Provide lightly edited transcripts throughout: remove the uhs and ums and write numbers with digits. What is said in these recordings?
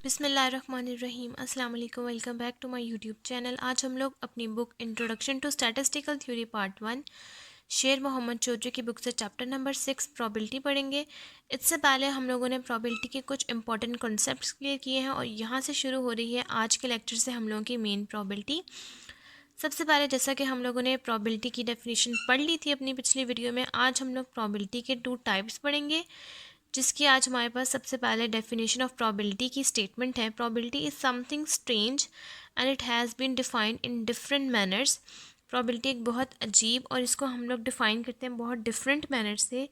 बिस्मिल्लाहिर्रहमानिर्रहीम अस्सलाम वालेकुम। Welcome back to my YouTube channel. आज हम लोग अपनी book introduction to statistical theory part 1 Sher Mohammad Chaudhary की बुक से चैप्टर नंबर 6 प्रोबेबिलिटी पढ़ेंगे। इससे पहले हम लोगों ने प्रोबेबिलिटी के कुछ इंपॉर्टेंट कॉन्सेप्ट्स क्लियर किए हैं और यहाँ से शुरू हो रही है आज के लेक्चर से हम लोगों की मेन प्रोबेबिलिटी। सबसे पहले जैसा कि हम लोगों ने प्रोबेबिलिटी की डेफिनेशन पढ़ ली थी अपनी पिछली वीडियो में, आज हम लोग प्रोबेबिलिटी के 2 टाइप्स पढ़ेंगे, जिसकी आज हमारे पास सबसे पहले डेफिनेशन ऑफ प्रोबेबिलिटी की स्टेटमेंट है। Probability is something strange and it has been defined in different manners. Probability एक बहुत अजीब और इसको हम लोग डिफ़ाइन करते हैं बहुत डिफरेंट मैनर से।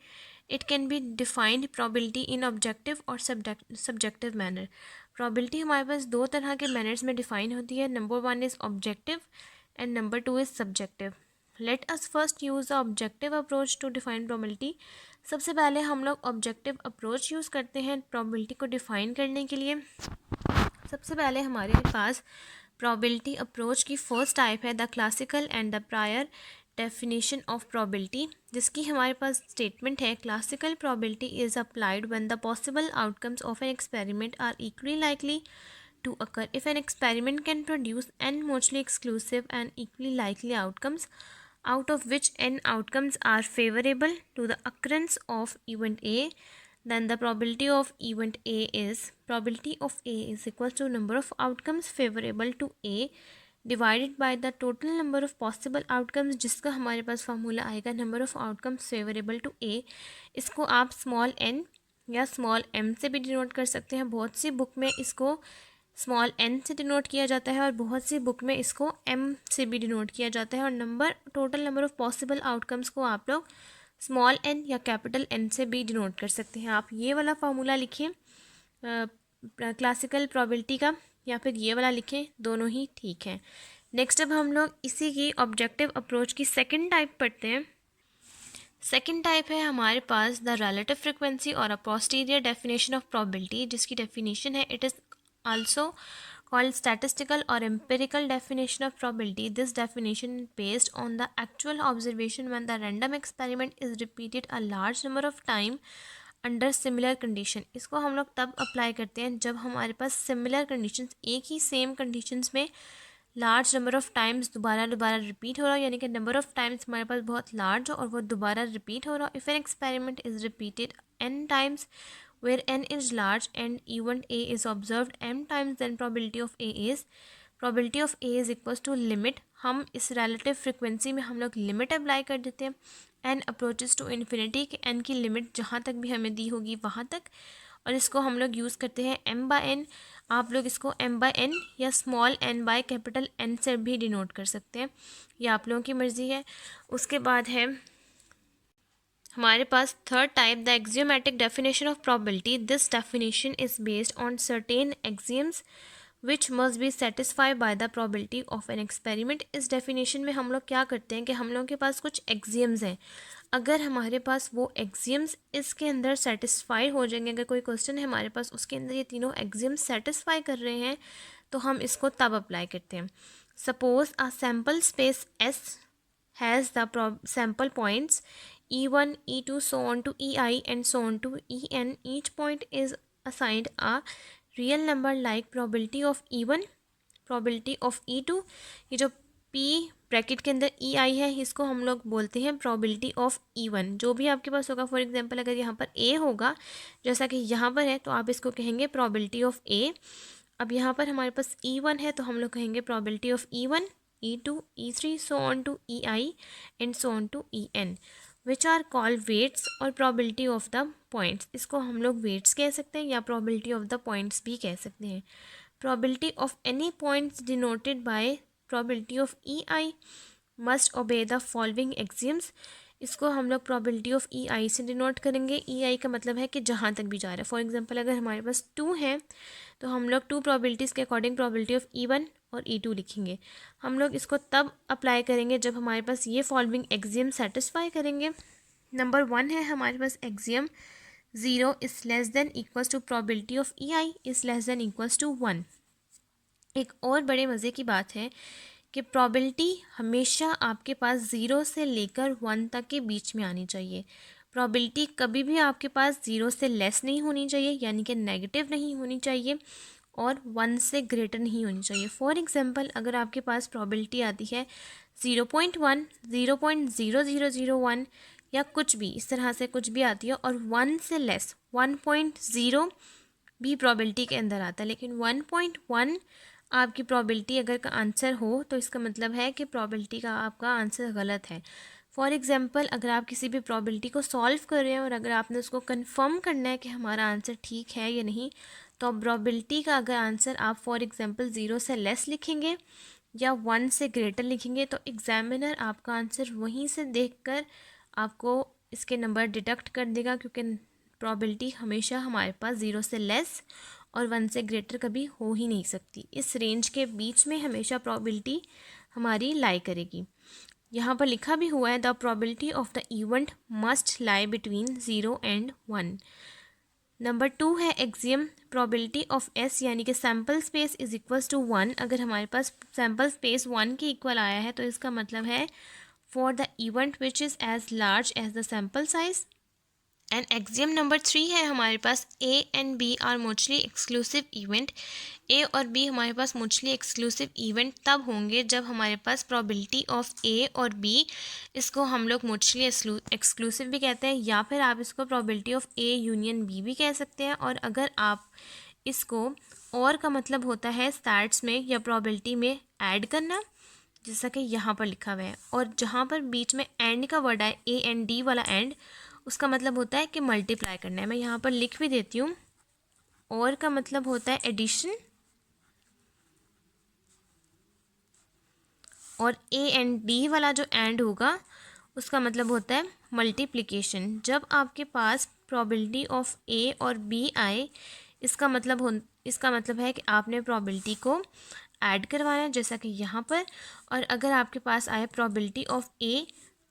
It can be defined probability in objective और सब्जेक्टिव मैनर। प्रोबेबिलिटी हमारे पास दो तरह के मैनर्स में डिफ़ाइन होती है। Number 1 is objective and number 2 is subjective. Let us first use the objective approach to define probability. सबसे पहले हम लोग ऑब्जेक्टिव अप्रोच यूज़ करते हैं प्रोबेबिलिटी को डिफ़ाइन करने के लिए। सबसे पहले हमारे पास प्रोबेबिलिटी अप्रोच की फर्स्ट टाइप है the classical and the prior definition of probability, जिसकी हमारे पास स्टेटमेंट है classical probability is applied when the possible outcomes of an experiment are equally likely to occur if an experiment can produce n mutually exclusive and equally likely outcomes, out of which n outcomes are favorable to the occurrence of event A, then the probability of event A is equal to number of outcomes favorable to A divided by the total number of possible outcomes, जिसका हमारे पास formula आएगा number of outcomes favourable to A. इसको आप small n या small m से भी denote कर सकते हैं। बहुत सी बुक में इसको स्मॉल n से डिनोट किया जाता है और बहुत सी बुक में इसको m से भी डिनोट किया जाता है। और total number of possible outcomes को आप लोग स्मॉल n या कैपिटल N से भी डिनोट कर सकते हैं। आप ये वाला फार्मूला लिखें क्लासिकल प्रोबेबिलिटी का, या फिर ये वाला लिखें, दोनों ही ठीक हैं। नेक्स्ट अब हम लोग इसी की ऑब्जेक्टिव अप्रोच की सेकेंड टाइप पढ़ते हैं। सेकेंड टाइप है हमारे पास द रिलेटिव फ्रिक्वेंसी और अ पोस्टीरियर डेफिनेशन ऑफ प्रोबेबिलिटी, जिसकी डेफिनेशन है it is also called statistical or empirical definition of probability. This definition is based on the actual observation when the random experiment is repeated a large number of time under similar condition. इसको हम लोग तब apply करते हैं जब हमारे पास similar conditions, एक ही same conditions में लार्ज नंबर ऑफ़ टाइम्स दोबारा रिपीट हो रहा हो, यानी कि नंबर ऑफ़ टाइम्स हमारे पास बहुत लार्ज हो और वो दोबारा रिपीट हो रहा हो। If an experiment is repeated n times where n is large and event A is observed m times, then probability of A is equals to limit। हम इस relative frequency में हम लोग लिमिट अप्लाई कर देते हैं n अप्रोचेस टू इन्फिनिटी कि n की लिमिट जहाँ तक भी हमें दी होगी वहाँ तक, और इसको हम लोग यूज़ करते हैं m/n। आप लोग इसको m/n या small n by capital N से भी डिनोट कर सकते हैं, ये आप लोगों की मर्ज़ी है। उसके बाद है हमारे पास third type the axiomatic definition of probability. This definition is based on certain axioms which must be satisfy by the probability of an experiment. इस डेफिनेशन में हम लोग क्या करते हैं कि हम लोगों के पास कुछ एक्सियम्स हैं, अगर हमारे पास वो एक्सियम्स इसके अंदर सेटिस्फाई हो जाएंगे, अगर कोई क्वेश्चन है हमारे पास उसके अंदर ये तीनों एक्सियम्स सेटिस्फाई कर रहे हैं, तो हम इसको तब अप्लाई करते हैं। Suppose a sample space S has the sample points E1, E2, so on to EI and so on to EN. Each point is assigned a real number like probability of E1, probability of E2। ये जो P bracket के अंदर EI है इसको हम लोग बोलते हैं probability of E1। जो भी आपके पास होगा, फॉर एग्जांपल अगर यहाँ पर A होगा जैसा कि यहाँ पर है, तो आप इसको कहेंगे probability of A। अब यहाँ पर हमारे पास E1 है तो हम लोग कहेंगे probability of E1, E2, E3, so on to EI and so on to EN, which are called weights और probability of the points। इसको हम लोग weights कह सकते हैं या probability of the points भी कह सकते हैं। probability of any points denoted by probability of EI must obey the following axioms। इसको हम लोग probability of EI से डिनोट करेंगे। EI का मतलब है कि जहाँ तक भी जा रहा है। फॉर एग्जांपल अगर हमारे पास 2 है तो हम लोग 2 probabilities के अकॉर्डिंग probability of E1 और E2 लिखेंगे। हम लोग इसको तब अप्लाई करेंगे जब हमारे पास ये फॉलोइंग एक्सियम सेटिस्फाई करेंगे। नंबर 1 है हमारे पास axiom 0 is less than equals to probability of EI is less than equals to 1। एक और बड़े मज़े की बात है कि प्रोबेबिलिटी हमेशा आपके पास 0 से लेकर 1 तक के बीच में आनी चाहिए। प्रोबेबिलिटी कभी भी आपके पास 0 से लेस नहीं होनी चाहिए, यानी कि नेगेटिव नहीं होनी चाहिए, और 1 से ग्रेटर नहीं होनी चाहिए। फॉर एग्जांपल अगर आपके पास प्रोबेबिलिटी आती है 0.1, 0.0001 या कुछ भी इस तरह से कुछ भी आती है और 1 से लेस 1.0 भी प्रोबेबिलिटी के अंदर आता है, लेकिन 1.1 आपकी प्रोबेबिलिटी अगर का आंसर हो तो इसका मतलब है कि प्रोबेबिलिटी का आपका आंसर गलत है। फॉर एग्जांपल अगर आप किसी भी प्रोबेबिलिटी को सॉल्व कर रहे हैं और अगर आपने उसको कंफर्म करना है कि हमारा आंसर ठीक है या नहीं, तो प्रोबेबिलिटी का अगर आंसर आप फॉर एग्जांपल 0 से लेस लिखेंगे या 1 से ग्रेटर लिखेंगे तो एग्जामिनर आपका आंसर वहीं से देखकर आपको इसके नंबर डिडक्ट कर देगा, क्योंकि प्रोबेबिलिटी हमेशा हमारे पास 0 से लेस और 1 से ग्रेटर कभी हो ही नहीं सकती। इस रेंज के बीच में हमेशा प्रोबेबिलिटी हमारी लाई करेगी। यहाँ पर लिखा भी हुआ है the probability of the event must lie between 0 and 1। Number 2 है एक्सियम प्रोबेबिलिटी ऑफ एस, यानी कि sample space is equals to 1। अगर हमारे पास सैम्पल स्पेस 1 के इक्वल आया है तो इसका मतलब है for the event which is as large as the sample size. And axiom number 3 है हमारे पास A and B are mutually exclusive event. A और बी हमारे पास म्यूचुअली एक्सक्लूसिव इवेंट तब होंगे जब हमारे पास प्रोबेबिलिटी ऑफ ए और बी, इसको हम लोग म्यूचुअली एक्सक्लूसिव भी कहते हैं या फिर आप इसको probability of A union B भी कह सकते हैं। और अगर आप इसको और का मतलब होता है स्टैट्स में या प्रोबेबिलिटी में ऐड करना, जैसा कि यहाँ पर लिखा हुआ है, और जहाँ पर बीच में एंड का वर्ड है ए एंड डी वाला एंड, उसका मतलब होता है कि मल्टीप्लाई करना है। मैं यहाँ पर लिख भी देती हूँ। और का मतलब होता है एडिशन और ए एंड डी वाला जो एंड होगा उसका मतलब होता है मल्टीप्लिकेशन। जब आपके पास प्रोबेबिलिटी ऑफ ए और बी आए इसका मतलब है कि आपने प्रोबेबिलिटी को ऐड करवाना है, जैसा कि यहाँ पर। और अगर आपके पास आए probability of A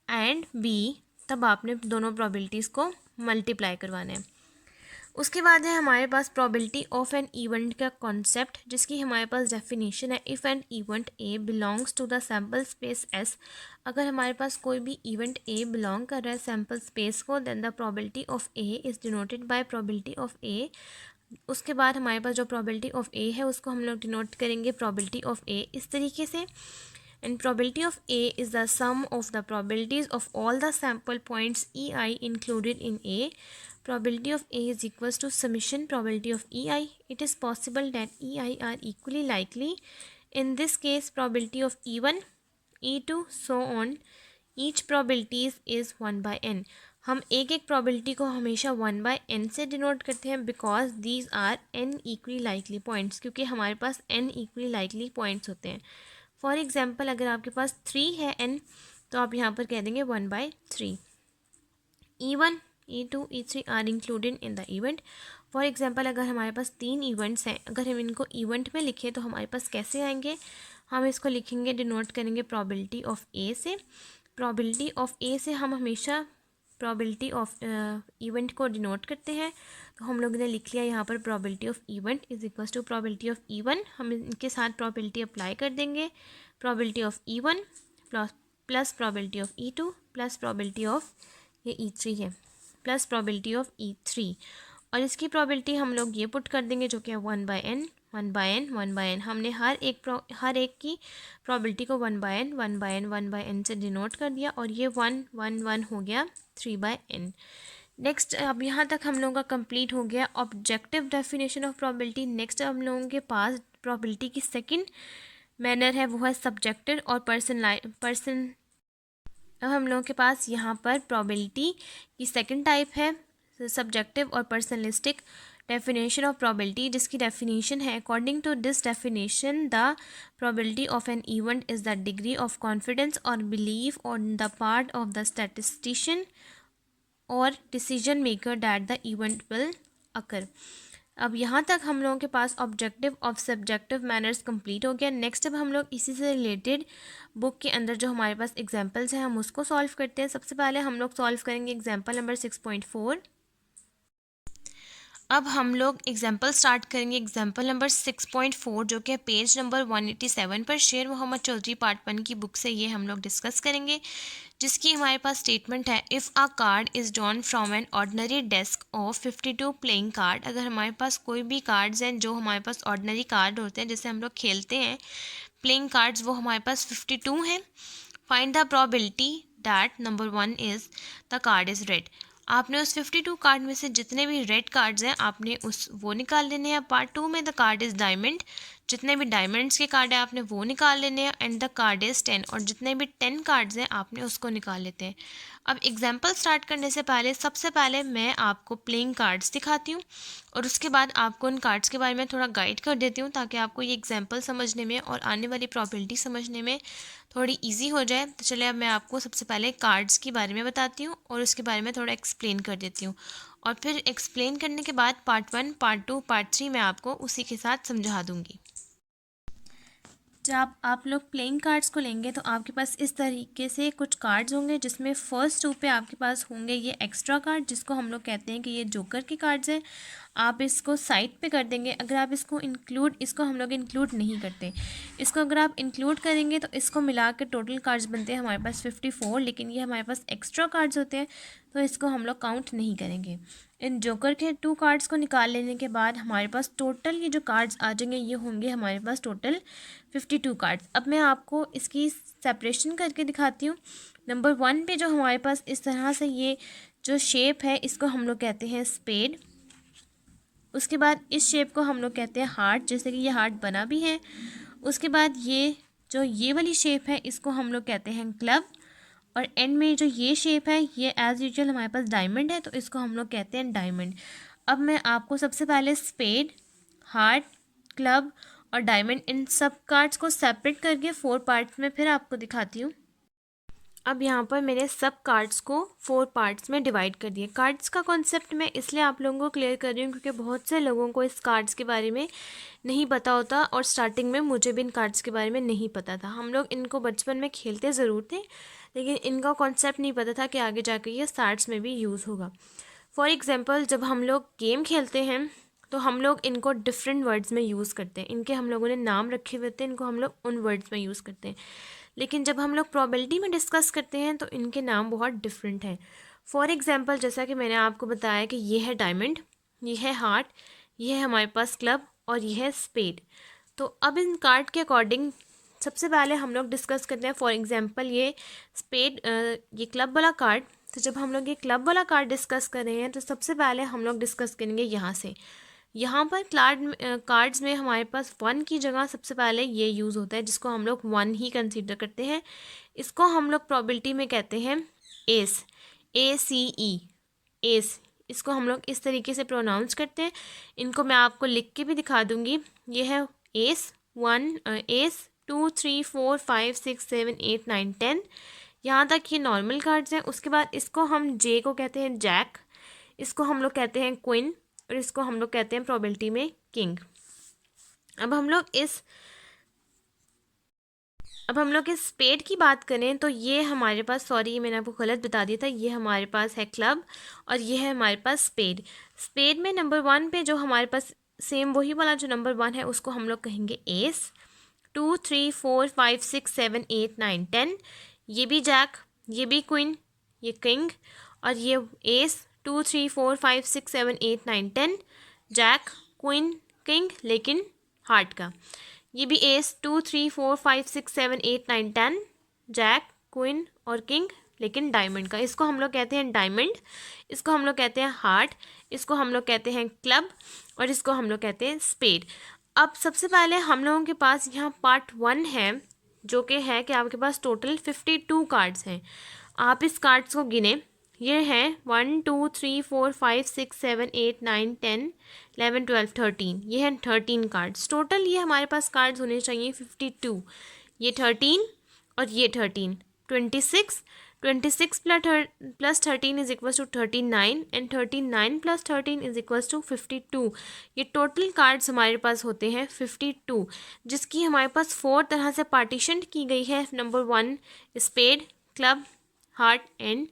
and B तब आपने दोनों प्रोबेबिलिटीज़ को मल्टीप्लाई करवाना है। उसके बाद है हमारे पास प्रोबेबिलिटी ऑफ एन इवेंट का कॉन्सेप्ट, जिसकी हमारे पास डेफिनेशन है if an event A belongs to the sample space S. अगर हमारे पास कोई भी इवेंट ए बिलोंग कर रहा है सैम्पल स्पेस को, then the probability of A is denoted by probability of A. उसके बाद हमारे पास जो प्रोबेबिलिटी ऑफ ए है उसको हम लोग डिनोट करेंगे प्रोबेबिलिटी ऑफ ए इस तरीके से। And probability of A is the sum of the probabilities of all the sample points EI included in A. Probability of A is equals to summation probability of EI. It is possible that EI are equally likely. In this case, probability of E1, E2, so on. Each probabilities is 1 by n. हम एक एक probability को हमेशा 1 by n से denote करते हैं because these are n equally likely points, क्योंकि हमारे पास n equally likely points होते हैं। फॉर एग्जाम्पल अगर आपके पास 3 है n तो आप यहाँ पर कह देंगे 1/3। E1, E2, E3 are included in the event. For example अगर हमारे पास 3 इवेंट्स हैं, अगर हम इनको इवेंट में लिखें तो हमारे पास कैसे आएंगे, हम इसको लिखेंगे डिनोट करेंगे प्रोबेबिलिटी ऑफ ए से। प्रोबेबिलिटी ऑफ ए से हम हमेशा प्रोबेबिलिटी ऑफ इवेंट को डिनोट करते हैं, तो हम लोगों ने लिख लिया यहाँ पर probability of event is equals to probability of E1। हम इनके साथ प्रोबेबिलिटी अप्लाई कर देंगे, probability of E1 plus probability of E2 plus probability of ये E3 है प्लस प्रोबेबिलिटी ऑफ E3, और इसकी प्रोबेबिलिटी हम लोग ये पुट कर देंगे जो कि है 1/n 1/n 1/n। हमने हर एक की प्रोबेबिलिटी को 1/n 1/n 1/n से डिनोट कर दिया और ये 1 1 1 हो गया 3/n। नेक्स्ट अब यहाँ तक हम लोगों का कंप्लीट हो गया objective definition of probability. Next हम लोगों के पास प्रोबेबिलिटी की सेकंड मैनर है वो है सब्जेक्टिव और पर्सन। अब हम लोगों के पास यहाँ पर प्रोबेबिलिटी की सेकंड टाइप है सब्जेक्टिव और पर्सनलिस्टिक डेफिनेशन ऑफ प्रोबेबिलिटी, जिसकी डेफिनेशन है according to this definition the probability of an event is the degree of confidence और believe on the part of the statistician और decision maker that the event will occur. अब यहाँ तक हम लोगों के पास objective of subjective manners complete हो गया। नेक्स्ट अब हम लोग इसी से रिलेटेड बुक के अंदर जो हमारे पास एग्जांपल्स हैं हम उसको सॉल्व करते हैं। सबसे पहले हम लोग सॉल्व करेंगे एग्जांपल नंबर 6.4। अब हम लोग एग्जाम्पल स्टार्ट करेंगे। एग्जाम्पल नंबर 6.4 जो कि पेज नंबर 187 पर शेर मोहम्मद चौधरी पार्ट 1 की बुक से ये हम लोग डिस्कस करेंगे, जिसकी हमारे पास स्टेटमेंट है, if a card is drawn from an ordinary desk of 52 playing card. अगर हमारे पास कोई भी कार्ड्स हैं जो हमारे पास ऑर्डनरी कार्ड होते हैं जिससे हम लोग खेलते हैं, प्लेइंग कार्ड्स, वो हमारे पास 52 हैं। Find the probability that number 1 is the card is red. आपने उस 52 कार्ड में से जितने भी रेड कार्ड्स हैं आपने उस वो निकाल लेने हैं। पार्ट 2 में द कार्ड इज़ डायमंड, जितने भी डायमंड्स के कार्ड हैं आपने वो निकाल लेने हैं। एंड द कार्ड इज़ 10, और जितने भी 10 कार्ड्स हैं आपने उसको निकाल लेते हैं। अब एग्जाम्पल स्टार्ट करने से पहले सबसे पहले मैं आपको प्लेइंग कार्ड्स दिखाती हूँ और उसके बाद आपको उन कार्ड्स के बारे में थोड़ा गाइड कर देती हूँ, ताकि आपको ये एग्जाम्पल समझने में और आने वाली प्रॉबिलिटी समझने में थोड़ी इजी हो जाए। तो चलिए अब मैं आपको सबसे पहले कार्ड्स के बारे में बताती हूँ और उसके बारे में थोड़ा एक्सप्लेन कर देती हूँ, और फिर एक्सप्लेन करने के बाद पार्ट 1, पार्ट 2, पार्ट 3 मैं आपको उसी के साथ समझा दूँगी। जब आप लोग प्लेइंग कार्ड्स को लेंगे तो आपके पास इस तरीके से कुछ कार्ड्स होंगे, जिसमें फर्स्ट 2 पे आपके पास होंगे ये एक्स्ट्रा कार्ड, जिसको हम लोग कहते हैं कि ये जोकर के कार्ड्स हैं। आप इसको साइड पे कर देंगे। अगर आप इसको हम लोग इंक्लूड नहीं करते। इसको अगर आप इंक्लूड करेंगे तो इसको मिला के टोटल कार्ड्स बनते हैं हमारे पास 54, लेकिन ये हमारे पास एक्स्ट्रा कार्ड्स होते हैं तो इसको हम लोग काउंट नहीं करेंगे। इन जोकर के 2 कार्ड्स को निकाल लेने के बाद हमारे पास टोटल ये जो कार्ड्स आ जाएंगे ये होंगे हमारे पास टोटल 52 कार्ड्स। अब मैं आपको इसकी सेपरेशन करके दिखाती हूँ। नंबर 1 पे जो हमारे पास इस तरह से ये जो शेप है इसको हम लोग कहते हैं स्पेड। उसके बाद इस शेप को हम लोग कहते हैं हार्ट, जैसे कि ये हार्ट बना भी है। उसके बाद ये वाली शेप है इसको हम लोग कहते हैं क्लब, और एंड में जो ये शेप है ये एज़ यूजुअल हमारे पास डायमंड है तो इसको हम लोग कहते हैं डायमंड। अब मैं आपको सबसे पहले स्पेड, हार्ट, क्लब और डायमंड इन सब कार्ड्स को सेपरेट करके 4 पार्ट्स में फिर आपको दिखाती हूँ। अब यहाँ पर मैंने सब कार्ड्स को 4 पार्ट्स में डिवाइड कर दिए। कार्ड्स का कॉन्सेप्ट मैं इसलिए आप लोगों को क्लियर कर रही हूँ क्योंकि बहुत से लोगों को इस कार्ड्स के बारे में नहीं पता होता, और स्टार्टिंग में मुझे भी इन कार्ड्स के बारे में नहीं पता था। हम लोग इनको बचपन में खेलते ज़रूर थे, लेकिन इनका कॉन्सेप्ट नहीं पता था कि आगे जाकर ये स्टार्ट्स में भी यूज़ होगा। फॉर एग्ज़ाम्पल, जब हम लोग गेम खेलते हैं तो हम लोग इनको डिफरेंट वर्ड्स में यूज़ करते हैं। इनके हम लोगों ने नाम रखे हुए थे, इनको हम लोग उन वर्ड्स में यूज़ करते हैं। लेकिन जब हम लोग प्रोबेबिलिटी में डिस्कस करते हैं तो इनके नाम बहुत डिफरेंट हैं। फॉर एग्ज़ाम्पल, जैसा कि मैंने आपको बताया कि ये है डायमंड, ये है हार्ट, ये है हमारे पास क्लब और ये है स्पेड। तो अब इन कार्ड के अकॉर्डिंग सबसे पहले हम लोग डिस्कस करते हैं। फॉर एग्ज़ाम्पल ये स्पेड, ये क्लब वाला कार्ड। तो जब हम लोग ये क्लब वाला कार्ड डिस्कस कर रहे हैं तो सबसे पहले हम लोग डिस्कस करेंगे यहाँ से। यहाँ पर कार्ड्स में हमारे पास 1 की जगह सबसे पहले ये यूज़ होता है, जिसको हम लोग 1 ही कंसीडर करते हैं। इसको हम लोग प्रोबेबिलिटी में कहते हैं एस, ACE, एस। इसको हम लोग इस तरीके से प्रोनाउंस करते हैं। इनको मैं आपको लिख के भी दिखा दूँगी। ये है एस 1, एस 2, 3, 4, 5, 6, 7, 8, 9, 10। यहाँ तक ये नॉर्मल कार्ड्स हैं। उसके बाद इसको हम जे को कहते हैं जैक, इसको हम लोग कहते हैं क्वीन, और इसको हम लोग कहते हैं प्रोबेबिलिटी में किंग। अब हम लोग इस स्पेड की बात करें तो ये हमारे पास, सॉरी ये मैंने आपको गलत बता दिया था, ये हमारे पास है क्लब और ये है हमारे पास स्पेड। स्पेड में नंबर 1 पे जो हमारे पास सेम वही वाला जो नंबर 1 है उसको हम लोग कहेंगे एस। 2, 3, 4, 5, 6, 7, 8, 9, 10। ये भी जैक, ये भी क्वीन, ये किंग, और ये एस 2, 3, 4, 5, 6, 7, 8, 9, 10। जैक, क्वीन, किंग, लेकिन हार्ट का। ये भी एस 2, 3, 4, 5, 6, 7, 8, 9, 10। जैक, क्वीन और किंग, लेकिन डायमंड का। इसको हम लोग कहते हैं डायमंड, इसको हम लोग कहते हैं हार्ट, इसको हम लोग कहते हैं क्लब और इसको हम लोग कहते हैं स्पेड। अब सबसे पहले हम लोगों के पास यहाँ पार्ट 1 है, जो कि है कि आपके पास टोटल 52 कार्ड्स हैं। आप इस कार्ड्स को गिने, ये हैं 1, 2, 3, 4, 5, 6, 7, 8, 9, 10, 11, 12, 13। ये हैं 13 कार्ड्स टोटल। ये हमारे पास कार्ड्स होने चाहिए 52। ये 13 और ये 13, 26। 26 plus 13 is equals to 39 and 39 plus 13 is equals to 52। ये टोटल कार्ड्स हमारे पास होते हैं 52, जिसकी हमारे पास 4 तरह से पार्टीशन की गई है। Number 1 spade, club, heart and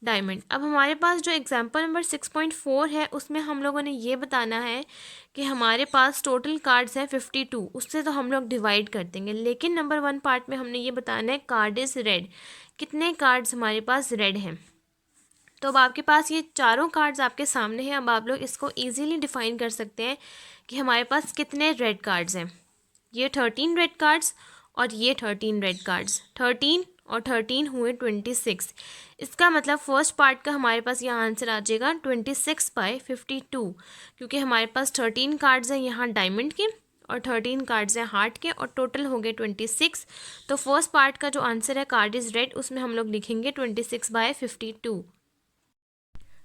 diamond. अब हमारे पास जो एग्जांपल नंबर 6.4 है उसमें हम लोगों ने ये बताना है कि हमारे पास टोटल कार्ड्स हैं 52, उससे तो हम लोग डिवाइड कर देंगे, लेकिन नंबर 1 पार्ट में हमने ये बताना है कार्ड इज़ रेड, कितने कार्ड्स हमारे पास रेड हैं। तो अब आपके पास ये चारों कार्ड्स आपके सामने हैं। अब आप लोग इसको ईजीली डिफाइन कर सकते हैं कि हमारे पास कितने रेड कार्ड्स हैं। ये 13 रेड कार्ड्स और ये 13 रेड कार्ड्स, 13 और 13 हुए 26। इसका मतलब फर्स्ट पार्ट का हमारे पास यहाँ आंसर आ जाएगा 26/52, क्योंकि हमारे पास 13 कार्ड्स हैं यहाँ डायमंड के और 13 कार्ड्स हैं हार्ट के और टोटल हो गए 26। तो फर्स्ट पार्ट का जो आंसर है कार्ड इज़ रेड, उसमें हम लोग लिखेंगे 26/52।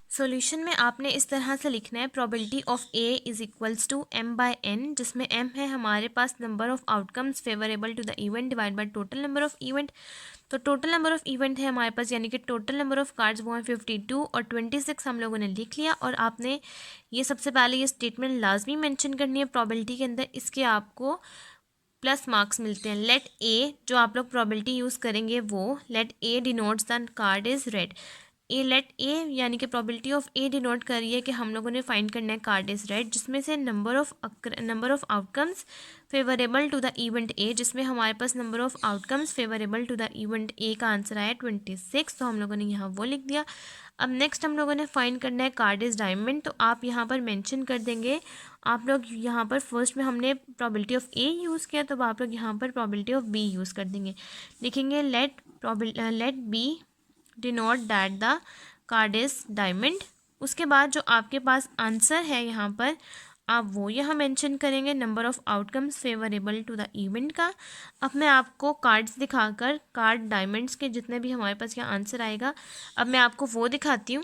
सॉल्यूशन में आपने इस तरह से लिखना है, probability of A is equals to m/n, जिसमें m है हमारे पास number of outcomes favourable to the event divide by total number of event. तो टोटल नंबर ऑफ इवेंट है हमारे पास, यानी कि टोटल नंबर ऑफ कार्ड्स वो हैं 52 और 26 हम लोगों ने लिख लिया। और आपने ये सबसे पहले ये स्टेटमेंट लाजमी मेंशन करनी है प्रोबेबिलिटी के अंदर, इसके आपको प्लस मार्क्स मिलते हैं। लेट ए, जो आप लोग प्रोबेबिलिटी यूज़ करेंगे वो let A denotes the card is red. A let A यानी कि प्रोबेबिलिटी ऑफ ए डिनोट करिए कि हम लोगों ने फाइंड करना है कार्ड इज़ रेड, जिसमें से number of outcomes favourable to the event A, जिसमें हमारे पास number of outcomes favourable to the event A का आंसर आया 26। तो हम लोगों ने यहाँ वो लिख दिया। अब नेक्स्ट हम लोगों ने फाइंड करना है कार्ड इज़ डायमंड। तो आप यहाँ पर मेंशन कर देंगे, आप लोग यहाँ पर फर्स्ट में हमने प्रोबेबिलिटी ऑफ ए यूज़ किया, तो आप लोग यहाँ पर प्रोबेबिलिटी ऑफ बी यूज़ कर देंगे, लिखेंगे let B denote that the card is diamond. उसके बाद जो आपके पास आंसर है यहाँ पर आप वो यहाँ मेंशन करेंगे, number of outcomes favourable to the event का। अब मैं आपको कार्ड्स दिखाकर कार्ड डायमंड्स के जितने भी हमारे पास यहाँ आंसर आएगा, अब मैं आपको वो दिखाती हूँ।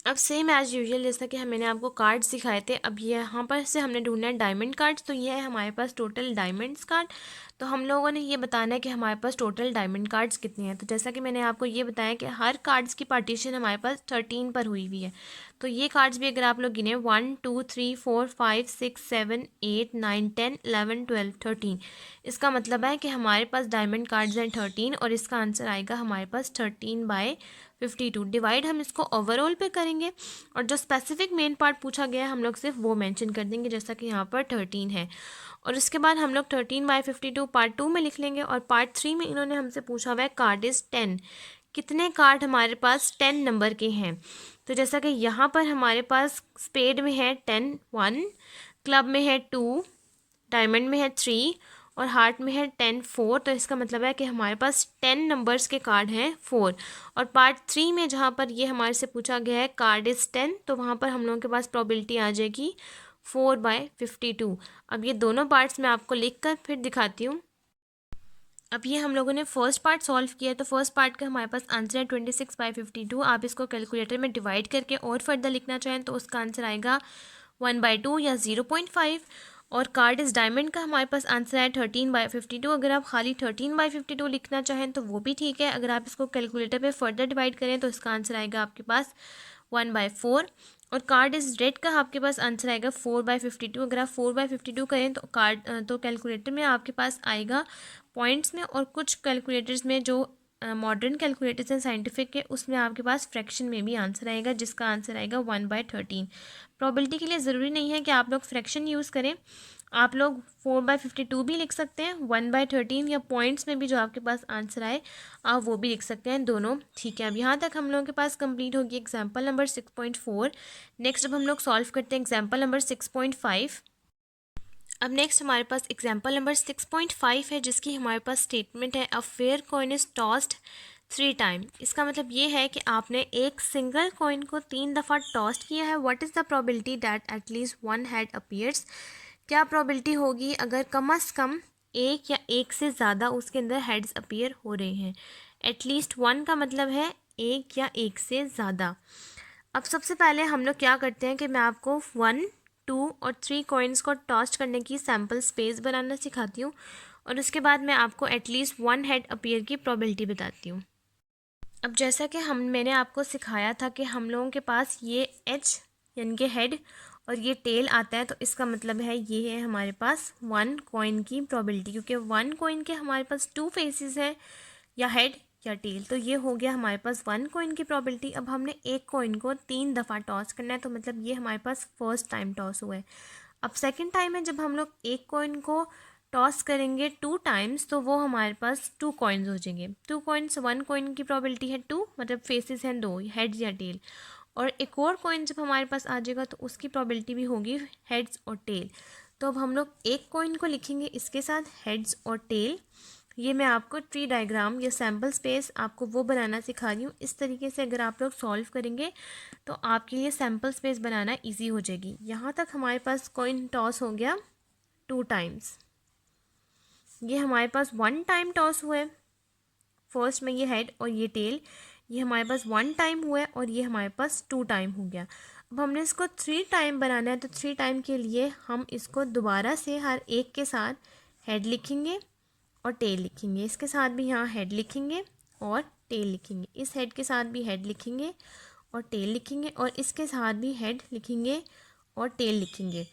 अब सेम एज़ यूजुअल जैसा कि मैंने आपको कार्ड्स दिखाए थे, अब यहाँ पर से हमने ढूंढना है डायमंड कार्ड्स। तो ये है हमारे पास टोटल डायमंड्स कार्ड। तो हम लोगों ने ये बताना है कि हमारे पास टोटल डायमंड कार्ड्स कितने हैं। तो जैसा कि मैंने आपको ये बताया कि हर कार्ड्स की पार्टीशन हमारे पास 13 पर हुई हुई है। तो ये कार्ड्स भी अगर आप लोग गिने 1 2 3 4 5 6 7 8 9 10 11 12 13, इसका मतलब है कि हमारे पास डायमंड कार्ड्स हैं 13 और इसका आंसर आएगा हमारे पास 13/52। डिवाइड हम इसको ओवरऑल पे करेंगे और जो स्पेसिफिक मेन पार्ट पूछा गया है हम लोग सिर्फ वो मेंशन कर देंगे, जैसा कि यहाँ पर 13 है। और इसके बाद हम लोग 13/52 पार्ट 2 में लिख लेंगे। और पार्ट 3 में इन्होंने हमसे पूछा हुआ है कार्ड इज़ 10, कितने कार्ड हमारे पास 10 नंबर के हैं। तो जैसा कि यहाँ पर हमारे पास स्पेड में है 10 1, क्लब में है 2, डायमंड में है 3 और हार्ट में है 10 4। तो इसका मतलब है कि हमारे पास 10 नंबर्स के कार्ड हैं 4। और पार्ट 3 में जहाँ पर ये हमारे से पूछा गया है कार्ड इज़ 10, तो वहाँ पर हम लोगों के पास प्रोबेबिलिटी आ जाएगी 4/52। अब ये दोनों पार्ट्स मैं आपको लिख कर फिर दिखाती हूँ। अब ये हम लोगों ने फर्स्ट पार्ट सॉल्व किया है, तो फर्स्ट पार्ट का हमारे पास आंसर है 26/52। आप इसको कैलकुलेटर में डिवाइड करके और फर्दर लिखना चाहें तो उसका आंसर आएगा 1/2 या 0.5। और कार्ड इज़ डायमंड का हमारे पास आंसर है 13/52। अगर आप खाली 13/52 लिखना चाहें तो वो भी ठीक है। अगर आप इसको कैलकुलेटर पे फर्दर डिवाइड करें तो इसका आंसर आएगा आपके पास 1/4। और कार्ड इज़ रेड का आपके पास आंसर आएगा 4/52। अगर आप 4/52 करें तो कैलकुलेटर में आपके पास आएगा पॉइंट्स में, और कुछ कैलकुलेटर्स में जो मॉडर्न कैलकुलेटर्स हैं साइंटिफिक के, उसमें आपके पास फ्रैक्शन में भी आंसर आएगा, जिसका आंसर आएगा 1/13। प्रोबेबिलिटी के लिए ज़रूरी नहीं है कि आप लोग फ्रैक्शन यूज़ करें, आप लोग 4/52 भी लिख सकते हैं, 1/13 या पॉइंट्स में भी जो आपके पास आंसर आए आप वो भी लिख सकते हैं, दोनों ठीक है। अब यहाँ तक हम लोगों के पास कंप्लीट होगी एग्जाम्पल नंबर 6.4। नेक्स्ट अब हम लोग सॉल्व करते हैं एग्जाम्पल नंबर 6.5। अब नेक्स्ट हमारे पास एग्जाम्पल नंबर 6.5 है, जिसकी हमारे पास स्टेटमेंट है a fair coin is tossed 3 time. इसका मतलब ये है कि आपने एक सिंगल कॉइन को 3 दफ़ा टॉस्ट किया है। What is the probability that at least one head appears, क्या प्रोबेबिलिटी होगी अगर कम अज़ कम एक या एक से ज़्यादा उसके अंदर हेड्स अपीयर हो रहे हैं। एटलीस्ट वन का मतलब है एक या एक से ज़्यादा। अब सबसे पहले हम लोग क्या करते हैं कि मैं आपको 1 2 और 3 कॉइन्स को टॉस्ट करने की सैम्पल स्पेस बनाना सिखाती हूँ, और उसके बाद मैं आपको एटलीस्ट वन हेड अपीयर की प्रोबेबिलिटी बताती हूँ। अब जैसा कि मैंने आपको सिखाया था कि हम लोगों के पास ये एच यानी कि हेड और ये टेल आता है, तो इसका मतलब है ये है हमारे पास 1 कॉइन की प्रोबेबिलिटी, क्योंकि 1 कॉइन के हमारे पास 2 फेसेस हैं, या हेड या टेल। तो ये हो गया हमारे पास 1 कॉइन की प्रोबेबिलिटी। अब हमने एक कॉइन को 3 दफ़ा टॉस करना है, तो मतलब ये हमारे पास फर्स्ट टाइम टॉस हुआ है। अब सेकंड टाइम है जब हम लोग एक कॉइन को टॉस करेंगे 2 टाइम्स, तो वो हमारे पास 2 कॉइन्स हो जाएंगे। 2 कॉइन्स, 1 कॉइन की प्रोबेबिलिटी है 2, मतलब फेसेस हैं 2, हेड्स या टेल। और एक और कॉइन जब हमारे पास आ जाएगा तो उसकी प्रोबेबिलिटी भी होगी हेड्स और टेल। तो अब हम लोग एक कॉइन को लिखेंगे इसके साथ हेड्स और टेल। ये मैं आपको ट्री डायग्राम या सैम्पल स्पेस आपको वो बनाना सिखा रही हूँ। इस तरीके से अगर आप लोग सॉल्व करेंगे तो आपके लिए सैम्पल स्पेस बनाना इजी हो जाएगी। यहाँ तक हमारे पास कॉइन टॉस हो गया 2 टाइम्स। ये हमारे पास 1 टाइम टॉस हुआ है, फर्स्ट में ये हेड और ये टेल, ये हमारे पास 1 टाइम हुआ है और ये हमारे पास 2 टाइम हो गया। अब हमने इसको 3 टाइम बनाना है, तो 3 टाइम के लिए हम इसको दोबारा से हर एक के साथ हेड लिखेंगे और टेल लिखेंगे। इसके साथ भी यहाँ हेड लिखेंगे और टेल लिखेंगे, इस हेड के साथ भी हेड लिखेंगे और टेल लिखेंगे, और इसके साथ भी हेड लिखेंगे और टेल लिखेंगे।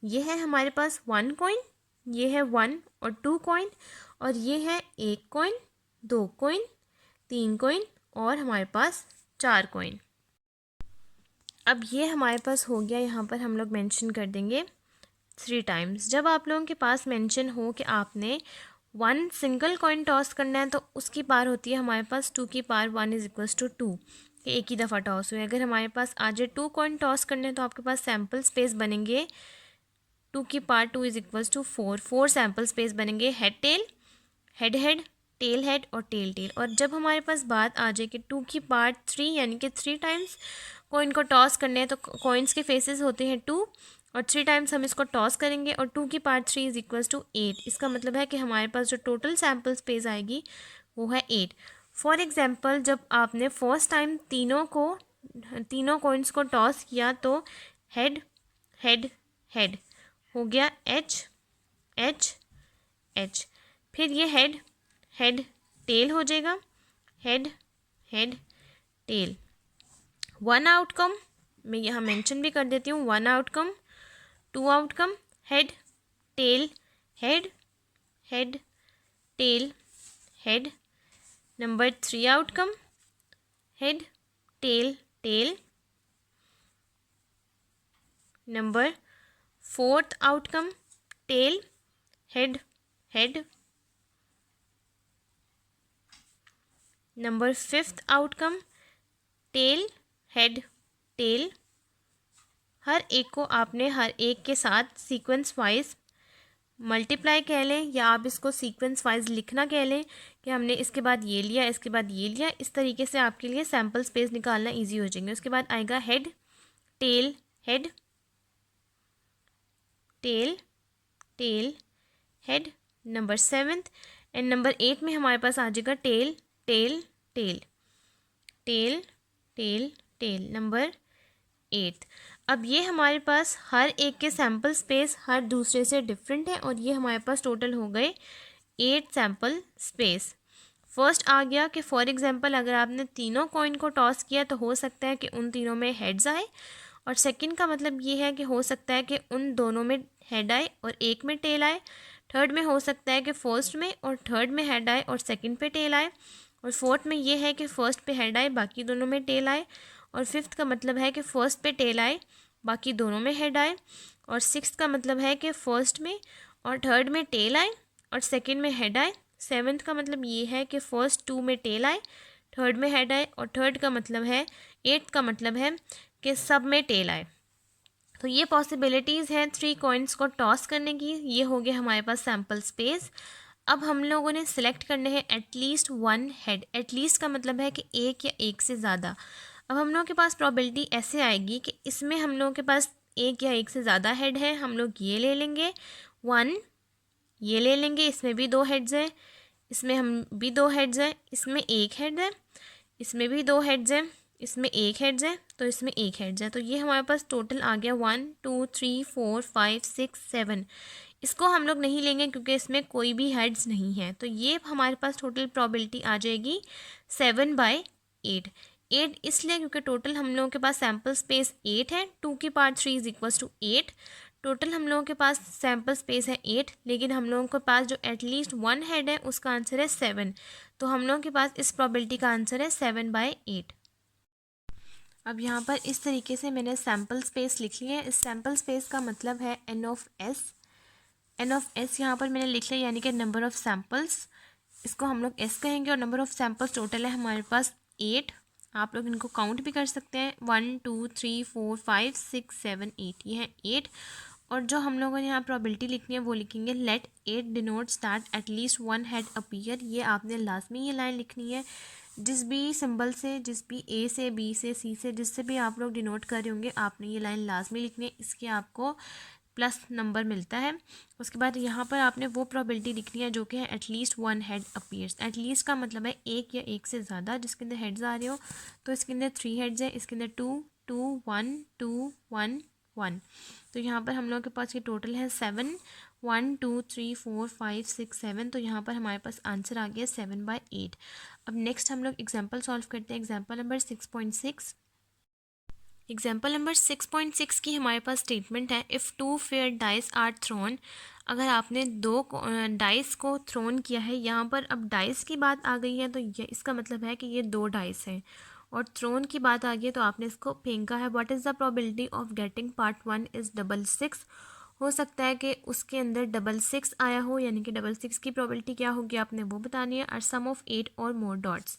ये है हमारे पास 1 कॉइन, ये है 1 और 2 कॉइन, और ये है 1 कॉइन, 2 कॉइन, 3 कॉइन और हमारे पास 4 कॉइन। अब ये हमारे पास हो गया, यहाँ पर हम लोग मेंशन कर देंगे 3 टाइम्स। जब आप लोगों के पास मेंशन हो कि आपने 1 सिंगल कॉइन टॉस करना है, तो उसकी पार होती है हमारे पास 2 की पार 1 इज इक्वल्स टू 2, कि एक ही दफ़ा टॉस हुए। अगर हमारे पास आज 2 कॉइन टॉस करने हैं तो आपके पास सैम्पल स्पेस बनेंगे 2 की पार 2 is equals to 4 sample space बनेंगे, head tail, head head, tail head और टेल टेल। और जब हमारे पास बात आ जाए कि 2 की पार 3 यानी कि 3 टाइम्स कॉइन को टॉस करने हैं, तो कॉइन्स के फेसेस होते हैं 2 और 3 टाइम्स हम इसको टॉस करेंगे, और 2 की पार 3 इज इक्वल्स टू 8। इसका मतलब है कि हमारे पास जो टोटल सैम्पल स्पेस आएगी वो है 8। फॉर एग्जाम्पल जब आपने फर्स्ट टाइम तीनों कॉइन्स को टॉस किया, तो हेड हेड हेड हो गया एच एच एच, फिर ये हेड हेड टेल हो जाएगा, हेड हेड टेल। 1 आउटकम मैं यहाँ मेंशन भी कर देती हूँ, 1 outcome, 2 outcome, head tail head head tail head. Number 3 outcome, head tail tail. Number 4th outcome, tail head head. Number 5th outcome, tail head tail. हर एक को आपने हर एक के साथ सीक्वेंस वाइज मल्टीप्लाई कह लें, या आप इसको सीक्वेंस वाइज लिखना कह लें कि हमने इसके बाद ये लिया, इसके बाद ये लिया। इस तरीके से आपके लिए सैम्पल स्पेस निकालना इजी हो जाएंगे। उसके बाद आएगा head tail head tail tail head. Number 7th and number 8 में हमारे पास आ जाएगा tail tail tail tail tail tail. Number 8। अब ये हमारे पास हर एक के सैम्पल स्पेस हर दूसरे से डिफरेंट है, और ये हमारे पास टोटल हो गए 8 सैम्पल स्पेस। फर्स्ट आ गया कि फॉर एग्जांपल अगर आपने तीनों कॉइन को टॉस किया तो हो सकता है कि उन तीनों में हेड्स आए, और सेकंड का मतलब ये है कि हो सकता है कि उन दोनों में हेड आए और एक में टेल आए। थर्ड में हो सकता है कि फर्स्ट में और थर्ड में हेड आए और सेकंड पे टेल आए, और फोर्थ में ये है कि फर्स्ट पे हेड आए बाकी दोनों में टेल आए, और फिफ्थ का मतलब है कि फर्स्ट पे टेल आए बाकी दोनों में हेड आए, और सिक्स्थ का मतलब है कि फर्स्ट में और थर्ड में टेल आए और सेकंड में हेड आए। सेवन्थ का मतलब ये है कि फर्स्ट 2 में टेल आए, थर्ड में हेड आए, और थर्ड का मतलब है, एट्थ का मतलब है कि सब में टेल आए। तो ये पॉसिबिलिटीज़ हैं 3 कॉइन्स को टॉस करने की। ये हो गया हमारे पास सैम्पल स्पेस। अब हम लोगों ने सिलेक्ट करने हैं एटलीस्ट 1 हेड। एटलीस्ट का मतलब है कि एक या एक से ज़्यादा। अब हम लोगों के पास प्रोबेबिलिटी ऐसे आएगी कि इसमें हम लोगों के पास एक या एक से ज़्यादा हेड है, हम लोग ये ले लेंगे 1, ये ले लेंगे, इसमें भी 2 हेड्स हैं, इसमें हम भी 2 हेड्स हैं, इसमें एक हेड है, इसमें भी 2 हेड्स हैं, इसमें एक हेड्स है, तो इसमें एक हेड्स है। तो ये हमारे पास टोटल आ गया 1 2 3 4 5 6 7। इसको हम लोग नहीं लेंगे क्योंकि इसमें कोई भी हेड्स नहीं है, तो ये हमारे पास टोटल प्रोबेबिलिटी आ जाएगी 7/8। 8 इसलिए क्योंकि टोटल हम लोगों के पास सैम्पल स्पेस 8 है, 2 की power 3 is equals to 8। Total हम लोगों के पास सैम्पल स्पेस है 8, लेकिन हम लोगों के पास जो एटलीस्ट 1 हेड है उसका आंसर है 7। तो हम लोगों के पास इस प्रोबेबिलिटी का आंसर है 7/8। अब यहाँ पर इस तरीके से मैंने सैम्पल स्पेस लिख लिया है। इस सैम्पल स्पेस का मतलब है n of s। n of s यहाँ पर मैंने लिख लिया, यानी कि नंबर ऑफ़ सैम्पल्स, इसको हम लोग s कहेंगे। और नंबर ऑफ़ सैम्पल्स टोटल है हमारे पास 8। आप लोग इनको काउंट भी कर सकते हैं, 1 2 3 4 5 6 7 8, ये है 8। और जो हम लोगों ने यहाँ प्रोबेबिलिटी लिखनी है वो लिखेंगे let 8 denotes that at least 1 head appear. ये आपने लाजमी ये लाइन लिखनी है। जिस भी सिंबल से, जिस भी ए से, बी से, सी से, जिससे भी आप लोग डिनोट कर रहे होंगे, आपने ये लाइन लाजमी लिखनी है। इसके आपको प्लस नंबर मिलता है। उसके बाद यहाँ पर आपने वो प्रोबेबिलिटी लिखनी है जो कि है एटलीस्ट 1 हेड अपीयर्स। एटलीस्ट का मतलब है एक या एक से ज़्यादा जिसके अंदर हेड्स आ रहे हो। तो इसके अंदर 3 हेड्स है, इसके अंदर 2 2 1 2 1 1। तो यहाँ पर हम लोगों के पास ये टोटल है 7, 1 2 3 4 5 6 7। तो यहाँ पर हमारे पास आंसर आ गया 7/8। अब नेक्स्ट हम लोग एग्जाम्पल सॉल्व करते हैं। Example number 6.6। एग्जाम्पल नंबर 6.6 की हमारे पास स्टेटमेंट है, if 2 fair dice are thrown. अगर आपने 2 डाइस को थ्रोन किया है, यहाँ पर अब डाइस की बात आ गई है तो ये इसका मतलब है कि ये 2 डाइस हैं। और थ्रोन की बात आ गई है तो आपने इसको फेंका है। What is the probability of getting part 1 is 666। हो सकता है कि उसके अंदर 66 आया हो, यानी कि 66 की प्रोबेबिलिटी क्या होगी आपने वो बतानी है। और सम ऑफ 8 और मोर डॉट्स।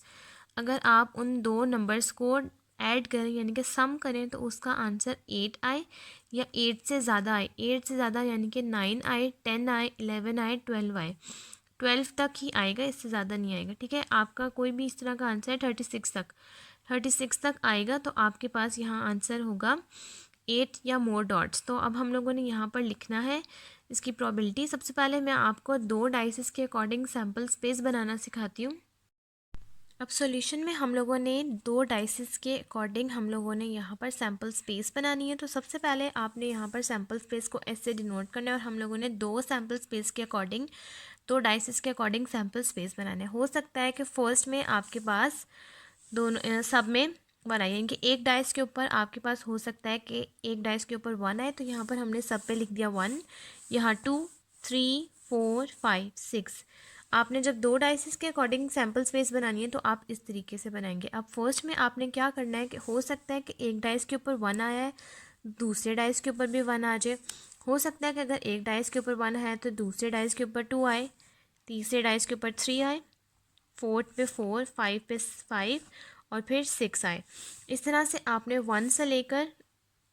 अगर आप उन दो नंबर्स को ऐड करें यानी कि सम करें तो उसका आंसर 8 आए या 8 से ज़्यादा आए। 8 से ज़्यादा यानी कि 9 आए, 10 आए, 11 आए, 12 आए। 12 तक ही आएगा, इससे ज़्यादा नहीं आएगा। ठीक है, आपका कोई भी इस तरह का आंसर है 36 तक, 36 तक आएगा तो आपके पास यहाँ आंसर होगा 8 या मोर डॉट्स। तो अब हम लोगों ने यहाँ पर लिखना है इसकी प्रोबेबिलिटी। सबसे पहले मैं आपको 2 डाइसेस के अकॉर्डिंग सैम्पल स्पेस बनाना सिखाती हूँ। अब सॉल्यूशन में हम लोगों ने 2 डाइसेस के अकॉर्डिंग हम लोगों ने यहाँ पर सैम्पल स्पेस बनानी है। तो सबसे पहले आपने यहाँ पर सैम्पल स्पेस को ऐसे डिनोट करना है और हम लोगों ने 2 सैम्पल स्पेस के अकॉर्डिंग, 2 डाइसेस के अकॉर्डिंग सैम्पल स्पेस बनाने। हो सकता है कि फर्स्ट में आपके पास दोनों सब में 1 आए, यानी कि एक डाइस के ऊपर आपके पास हो सकता है कि एक डाइस के ऊपर 1 आए। तो यहाँ पर हमने सब पे लिख दिया 1, यहाँ 2 3 4 5 6। आपने जब 2 डाइसेस के अकॉर्डिंग सैम्पल स्पेस बनानी है तो आप इस तरीके से बनाएंगे। अब फर्स्ट में आपने क्या करना है कि हो सकता है कि एक डाइस के ऊपर 1 आया है, दूसरे डाइस के ऊपर भी 1 आ जाए। हो सकता है कि अगर एक डाइस के ऊपर 1 है तो दूसरे डाइस के ऊपर 2 आए, तीसरे डाइस के ऊपर 3 आए, फोर्थ पे 4, 5 पे 5 और फिर 6 आए। इस तरह से आपने 1 से लेकर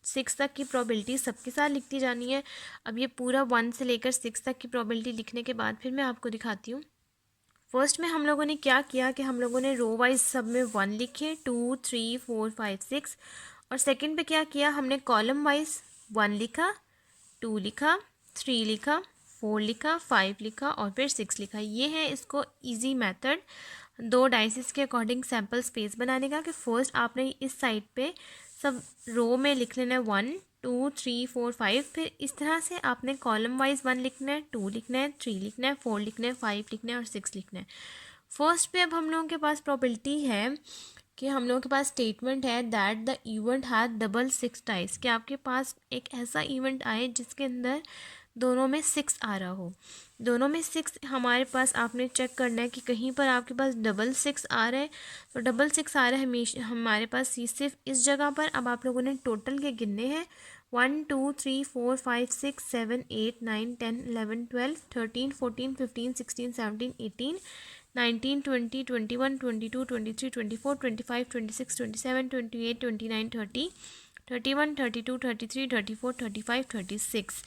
6 तक की प्रोबेबिलिटी सबके साथ लिखती जानी है। अब ये पूरा 1 से लेकर 6 तक की प्रोबेबिलिटी लिखने के बाद फिर मैं आपको दिखाती हूँ। फर्स्ट में हम लोगों ने क्या किया कि हम लोगों ने रो वाइज सब में 1 लिखे, 2 3 4 5 6। और सेकंड पे क्या किया, हमने कॉलम वाइज 1 लिखा, 2 लिखा, 3 लिखा, 4 लिखा, 5 लिखा और फिर 6 लिखा। ये है इसको इजी मेथड 2 डाइसेस के अकॉर्डिंग सैम्पल स्पेस बनाने का कि फर्स्ट आपने इस साइड पे सब रो में लिख लेना है 1 2 3 4 5। फिर इस तरह से आपने कॉलम वाइज 1 लिखना है, 2 लिखना है, 3 लिखना है, 4 लिखना है, 5 लिखना है और 6 लिखना है। फर्स्ट पे अब हम लोगों के पास प्रोबेबिलिटी है कि हम लोगों के पास स्टेटमेंट है that the event has 6 dice, कि आपके पास एक ऐसा इवेंट आए जिसके अंदर दोनों में 6 आ रहा हो। दोनों में 6 हमारे पास आपने चेक करना है कि कहीं पर आपके पास 6 आ रहा है। तो 6 आ रहा है हमेशा हमारे पास ये सिर्फ इस जगह पर। अब आप लोगों ने टोटल के गिनने हैं 1 2 3 4 5 6 7 8 9 10 11 12 13 14 15 16 17 18 19 20 21 22 23 24 25 26 27 28 29 30 31 32 33 34 35 36।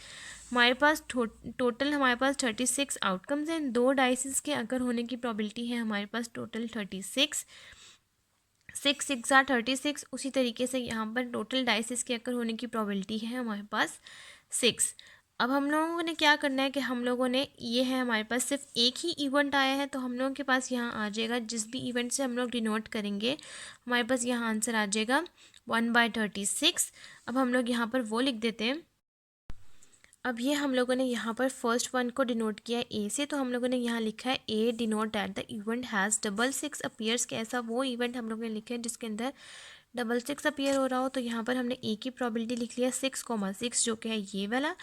हमारे पास टोटल हमारे पास 36 आउटकम्स हैं। 2 डाइसेस के अगर होने की प्रोबेबिलिटी है हमारे पास टोटल 36, 6 6 आर 36। उसी तरीके से यहाँ पर टोटल डाइसेस के अगर होने की प्रोबेबिलिटी है हमारे पास 6। अब हम लोगों ने क्या करना है कि हम लोगों ने ये है हमारे पास सिर्फ एक ही इवेंट आया है तो हम लोगों के पास यहाँ आ जाएगा, जिस भी इवेंट से हम लोग डिनोट करेंगे हमारे पास यहाँ आंसर आ जाएगा 1/36। अब हम लोग यहाँ पर वो लिख देते हैं। अब ये हम लोगों ने यहाँ पर फर्स्ट वन को डिनोट किया है ए से, तो हम लोगों ने यहाँ लिखा है A denote that the event has 6 appears. के ऐसा वो इवेंट हम लोगों ने लिखा है जिसके अंदर डबल सिक्स अपीयर हो रहा हो तो यहाँ पर हमने ए की प्रोबेबिलिटी लिख लिया 6,6 जो कि है ये वाला,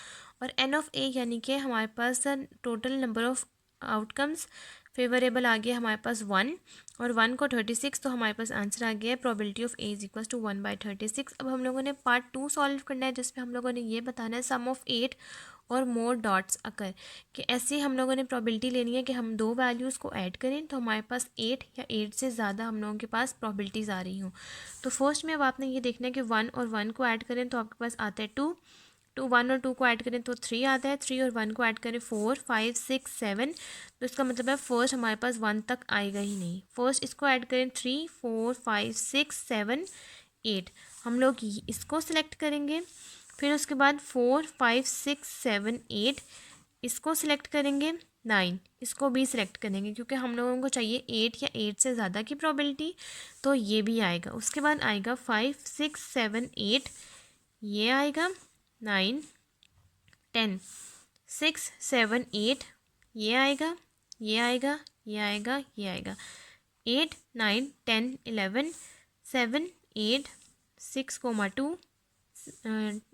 और एन ऑफ ए यानी कि हमारे पास total number of outcomes favourable आ गया हमारे पास 1, और 1 को 36, तो हमारे पास आंसर आ गया है probability of A is equal to 1/36। अब हम लोगों ने पार्ट 2 सॉल्व करना है जिसमें हम लोगों ने ये बताना है सम ऑफ 8 और मोर डॉट्स अकर, कि ऐसे हम लोगों ने प्रोबेबिलिटी लेनी है कि हम दो वैल्यूज़ को ऐड करें तो हमारे पास 8 या 8 से ज़्यादा हम लोगों के पास प्रोबेबिलिटीज़ आ रही हों। तो फर्स्ट में अब आपने ये देखना है कि 1 और 1 को ऐड करें तो आपके पास आता है 2, 1 और 2 को ऐड करें तो 3 आता है, 3 और 1 को ऐड करें 4, 5, 6, 7, तो इसका मतलब है फर्स्ट हमारे पास 1 तक आएगा ही नहीं। फर्स्ट इसको ऐड करें 3, 4, 5, 6, 7, 8, हम लोग इसको सिलेक्ट करेंगे। फिर उसके बाद 4, 5, 6, 7, 8 इसको सिलेक्ट करेंगे, 9 इसको भी सिलेक्ट करेंगे क्योंकि हम लोगों को चाहिए 8 या 8 से ज़्यादा की प्रोबेबिलिटी, तो ये भी आएगा। उसके बाद आएगा 5, 6, 7, 8, ये आएगा, 9, 10, 6, 7, 8, ये आएगा, ये आएगा, ये आएगा, ये आएगा, 8, 9, 10, 11, 7, 8, 6,2,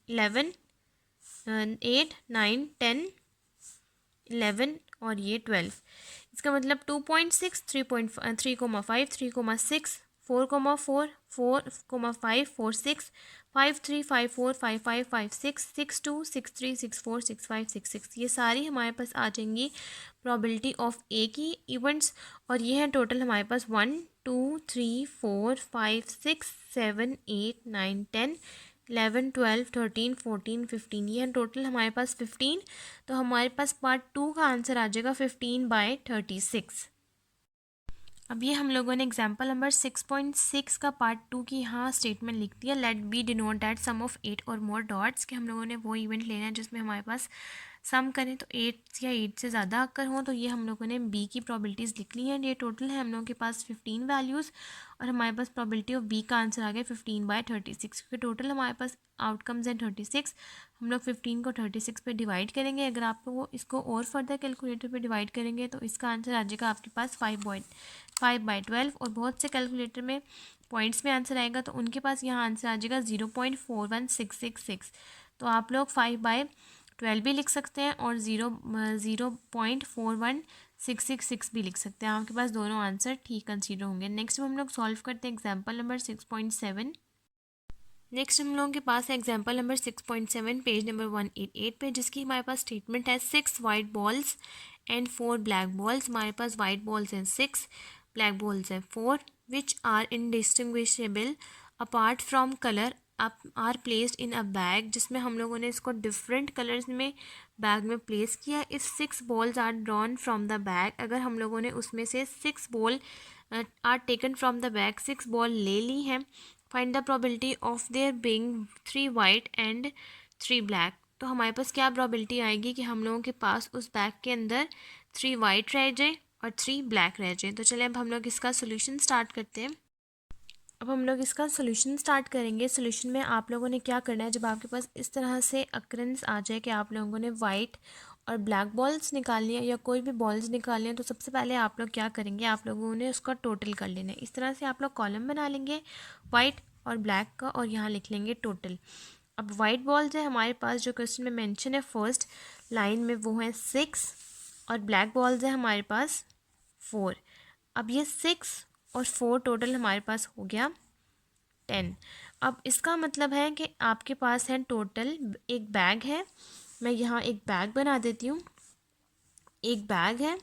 11, 8, 9, 10, 11 और ये 12, इसका मतलब 2.6, 3.5, 3,5, 3,6, 4,4, 4,5, 4,6, 5,3, 5,4, 5,5, 5,6, 6,2, 6,3, 6,4, 6,5, 6,6, ये सारी हमारे पास आ जाएंगी प्रोबेबिलिटी ऑफ ए की इवेंट्स, और ये है टोटल हमारे पास 1, 2, 3, 4, 5, 6, 7, 8, 9, 10, 11, 12, 13, 14, 15, ये है टोटल हमारे पास 15, तो हमारे पास पार्ट 2 का आंसर आ जाएगा 15/36। अब ये हम लोगों ने एग्जाम्पल नंबर 6.6 का पार्ट 2 की यहाँ स्टेटमेंट लिख दिया, let B denote that sum of 8 और मोर डॉट्स, कि हम लोगों ने वो इवेंट लेना है जिसमें हमारे पास सम करें तो 8 या 8 से ज़्यादा अक्कर हों, तो ये हम लोगों ने बी की प्रोबेबिलिटीज़ लिख ली हैं। ये टोटल है हम लोगों के पास 15 वैल्यूज़, और हमारे पास प्रोबेबिलिटी ऑफ बी का आंसर आ गया 15/36, क्योंकि टोटल हमारे पास आउटकम्स हैं 36, हम लोग 15 को 36 पे डिवाइड करेंगे। अगर आप वो इसको और फर्दर कैलकुलेटर पे डिवाइड करेंगे तो इसका आंसर आ जाएगा आपके पास 5/12, और बहुत से कैलकुलेटर में पॉइंट्स में आंसर आएगा तो उनके पास यहाँ आंसर आ जाएगा 0.41666, तो आप लोग 5/12 भी लिख सकते हैं और 0.41666 भी लिख सकते हैं, आपके पास दोनों आंसर ठीक कंसीडर होंगे। नेक्स्ट हम लोग सॉल्व करते हैं एग्जाम्पल नंबर 6.7। नेक्स्ट हम लोगों के पास है एग्जाम्पल नंबर 6.7 पेज नंबर 188 पे, जिसकी हमारे पास स्टेटमेंट है 6 white balls and 4 black balls. हमारे पास वाइट बॉल्स हैं 6, ब्लैक बॉल्स हैं 4, which are indistinguishable apart from colour are placed in a bag, जिसमें हम लोगों ने इसको डिफरेंट कलर्स में बैग में प्लेस किया। If 6 balls are drawn from the bag, अगर हम लोगों ने उसमें से 6 ball are taken from the bag, 6 ball ले ली हैं, find the probability of there being 3 white and 3 black, तो हमारे पास क्या प्रोबेबिलिटी आएगी कि हम लोगों के पास उस बैग के अंदर 3 वाइट रह जाए और 3 ब्लैक रह जाए। तो चलिए अब हम लोग इसका सोल्यूशन स्टार्ट करते हैं। अब हम लोग इसका सोल्यूशन स्टार्ट करेंगे। सोल्यूशन में आप लोगों ने क्या करना है, जब आपके पास इस तरह से अक्रेंस आ जाए कि आप लोगों ने वाइट और ब्लैक बॉल्स निकालनी है या कोई भी बॉल्स निकालनी है, तो सबसे पहले आप लोग क्या करेंगे, आप लोगों ने उसका टोटल कर लेना है। इस तरह से आप लोग कॉलम बना लेंगे वाइट और ब्लैक का, और यहाँ लिख लेंगे टोटल। अब वाइट बॉल्स है हमारे पास जो क्वेश्चन में मेंशन है फर्स्ट लाइन में, वो है 6, और ब्लैक बॉल्स है हमारे पास 4। अब ये 6 और 4 टोटल हमारे पास हो गया 10। अब इसका मतलब है कि आपके पास है टोटल एक बैग है, मैं यहाँ एक बैग बना देती हूँ, एक बैग है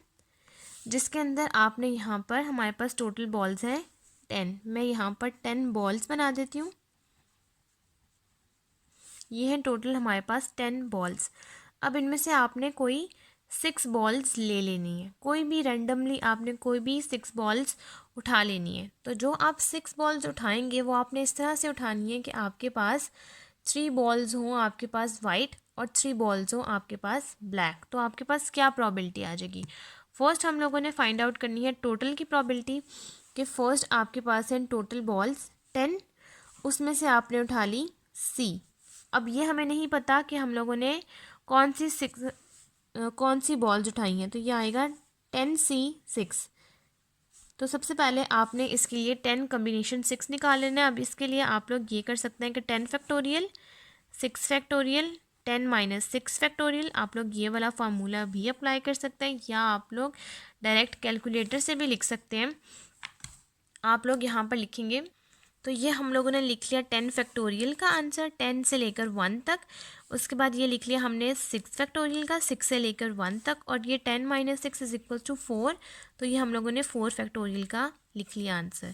जिसके अंदर आपने यहाँ पर हमारे पास टोटल बॉल्स हैं 10, मैं यहाँ पर 10 बॉल्स बना देती हूँ, ये है टोटल हमारे पास 10 बॉल्स। अब इनमें से आपने कोई 6 बॉल्स ले लेनी है, कोई भी रैंडमली आपने कोई भी 6 बॉल्स उठा लेनी है। तो जो आप 6 बॉल्स उठाएंगे वो आपने इस तरह से उठानी है कि आपके पास 3 बॉल्स हों आपके पास वाइट और 3 बॉल्स हों आपके पास ब्लैक, तो आपके पास क्या प्रोबेबिलिटी आ जाएगी। फर्स्ट हम लोगों ने फाइंड आउट करनी है टोटल की प्रोबेबिलिटी, कि फर्स्ट आपके पास है टोटल बॉल्स 10, उसमें से आपने उठा ली C। अब ये हमें नहीं पता कि हम लोगों ने कौन सी बॉल्स उठाई हैं, तो ये आएगा 10C6, तो सबसे पहले आपने इसके लिए 10 कम्बिनेशन 6 निकाल लेना है। अब इसके लिए आप लोग ये कर सकते हैं कि 10 फैक्टोरियल 6 फैक्टोरियल 10 माइनस 6 फैक्टोरियल, आप लोग ये वाला फार्मूला भी अप्लाई कर सकते हैं, या आप लोग डायरेक्ट कैलकुलेटर से भी लिख सकते हैं। आप लोग यहाँ पर लिखेंगे तो ये हम लोगों ने लिख लिया 10 फैक्टोरियल का आंसर 10 से लेकर 1 तक। उसके बाद ये लिख लिया हमने 6 फैक्टोरियल का 6 से लेकर 1 तक, और ये 10 माइनस 6 इज इक्वल टू 4, तो ये हम लोगों ने 4 फैक्टोरियल का लिख लिया आंसर।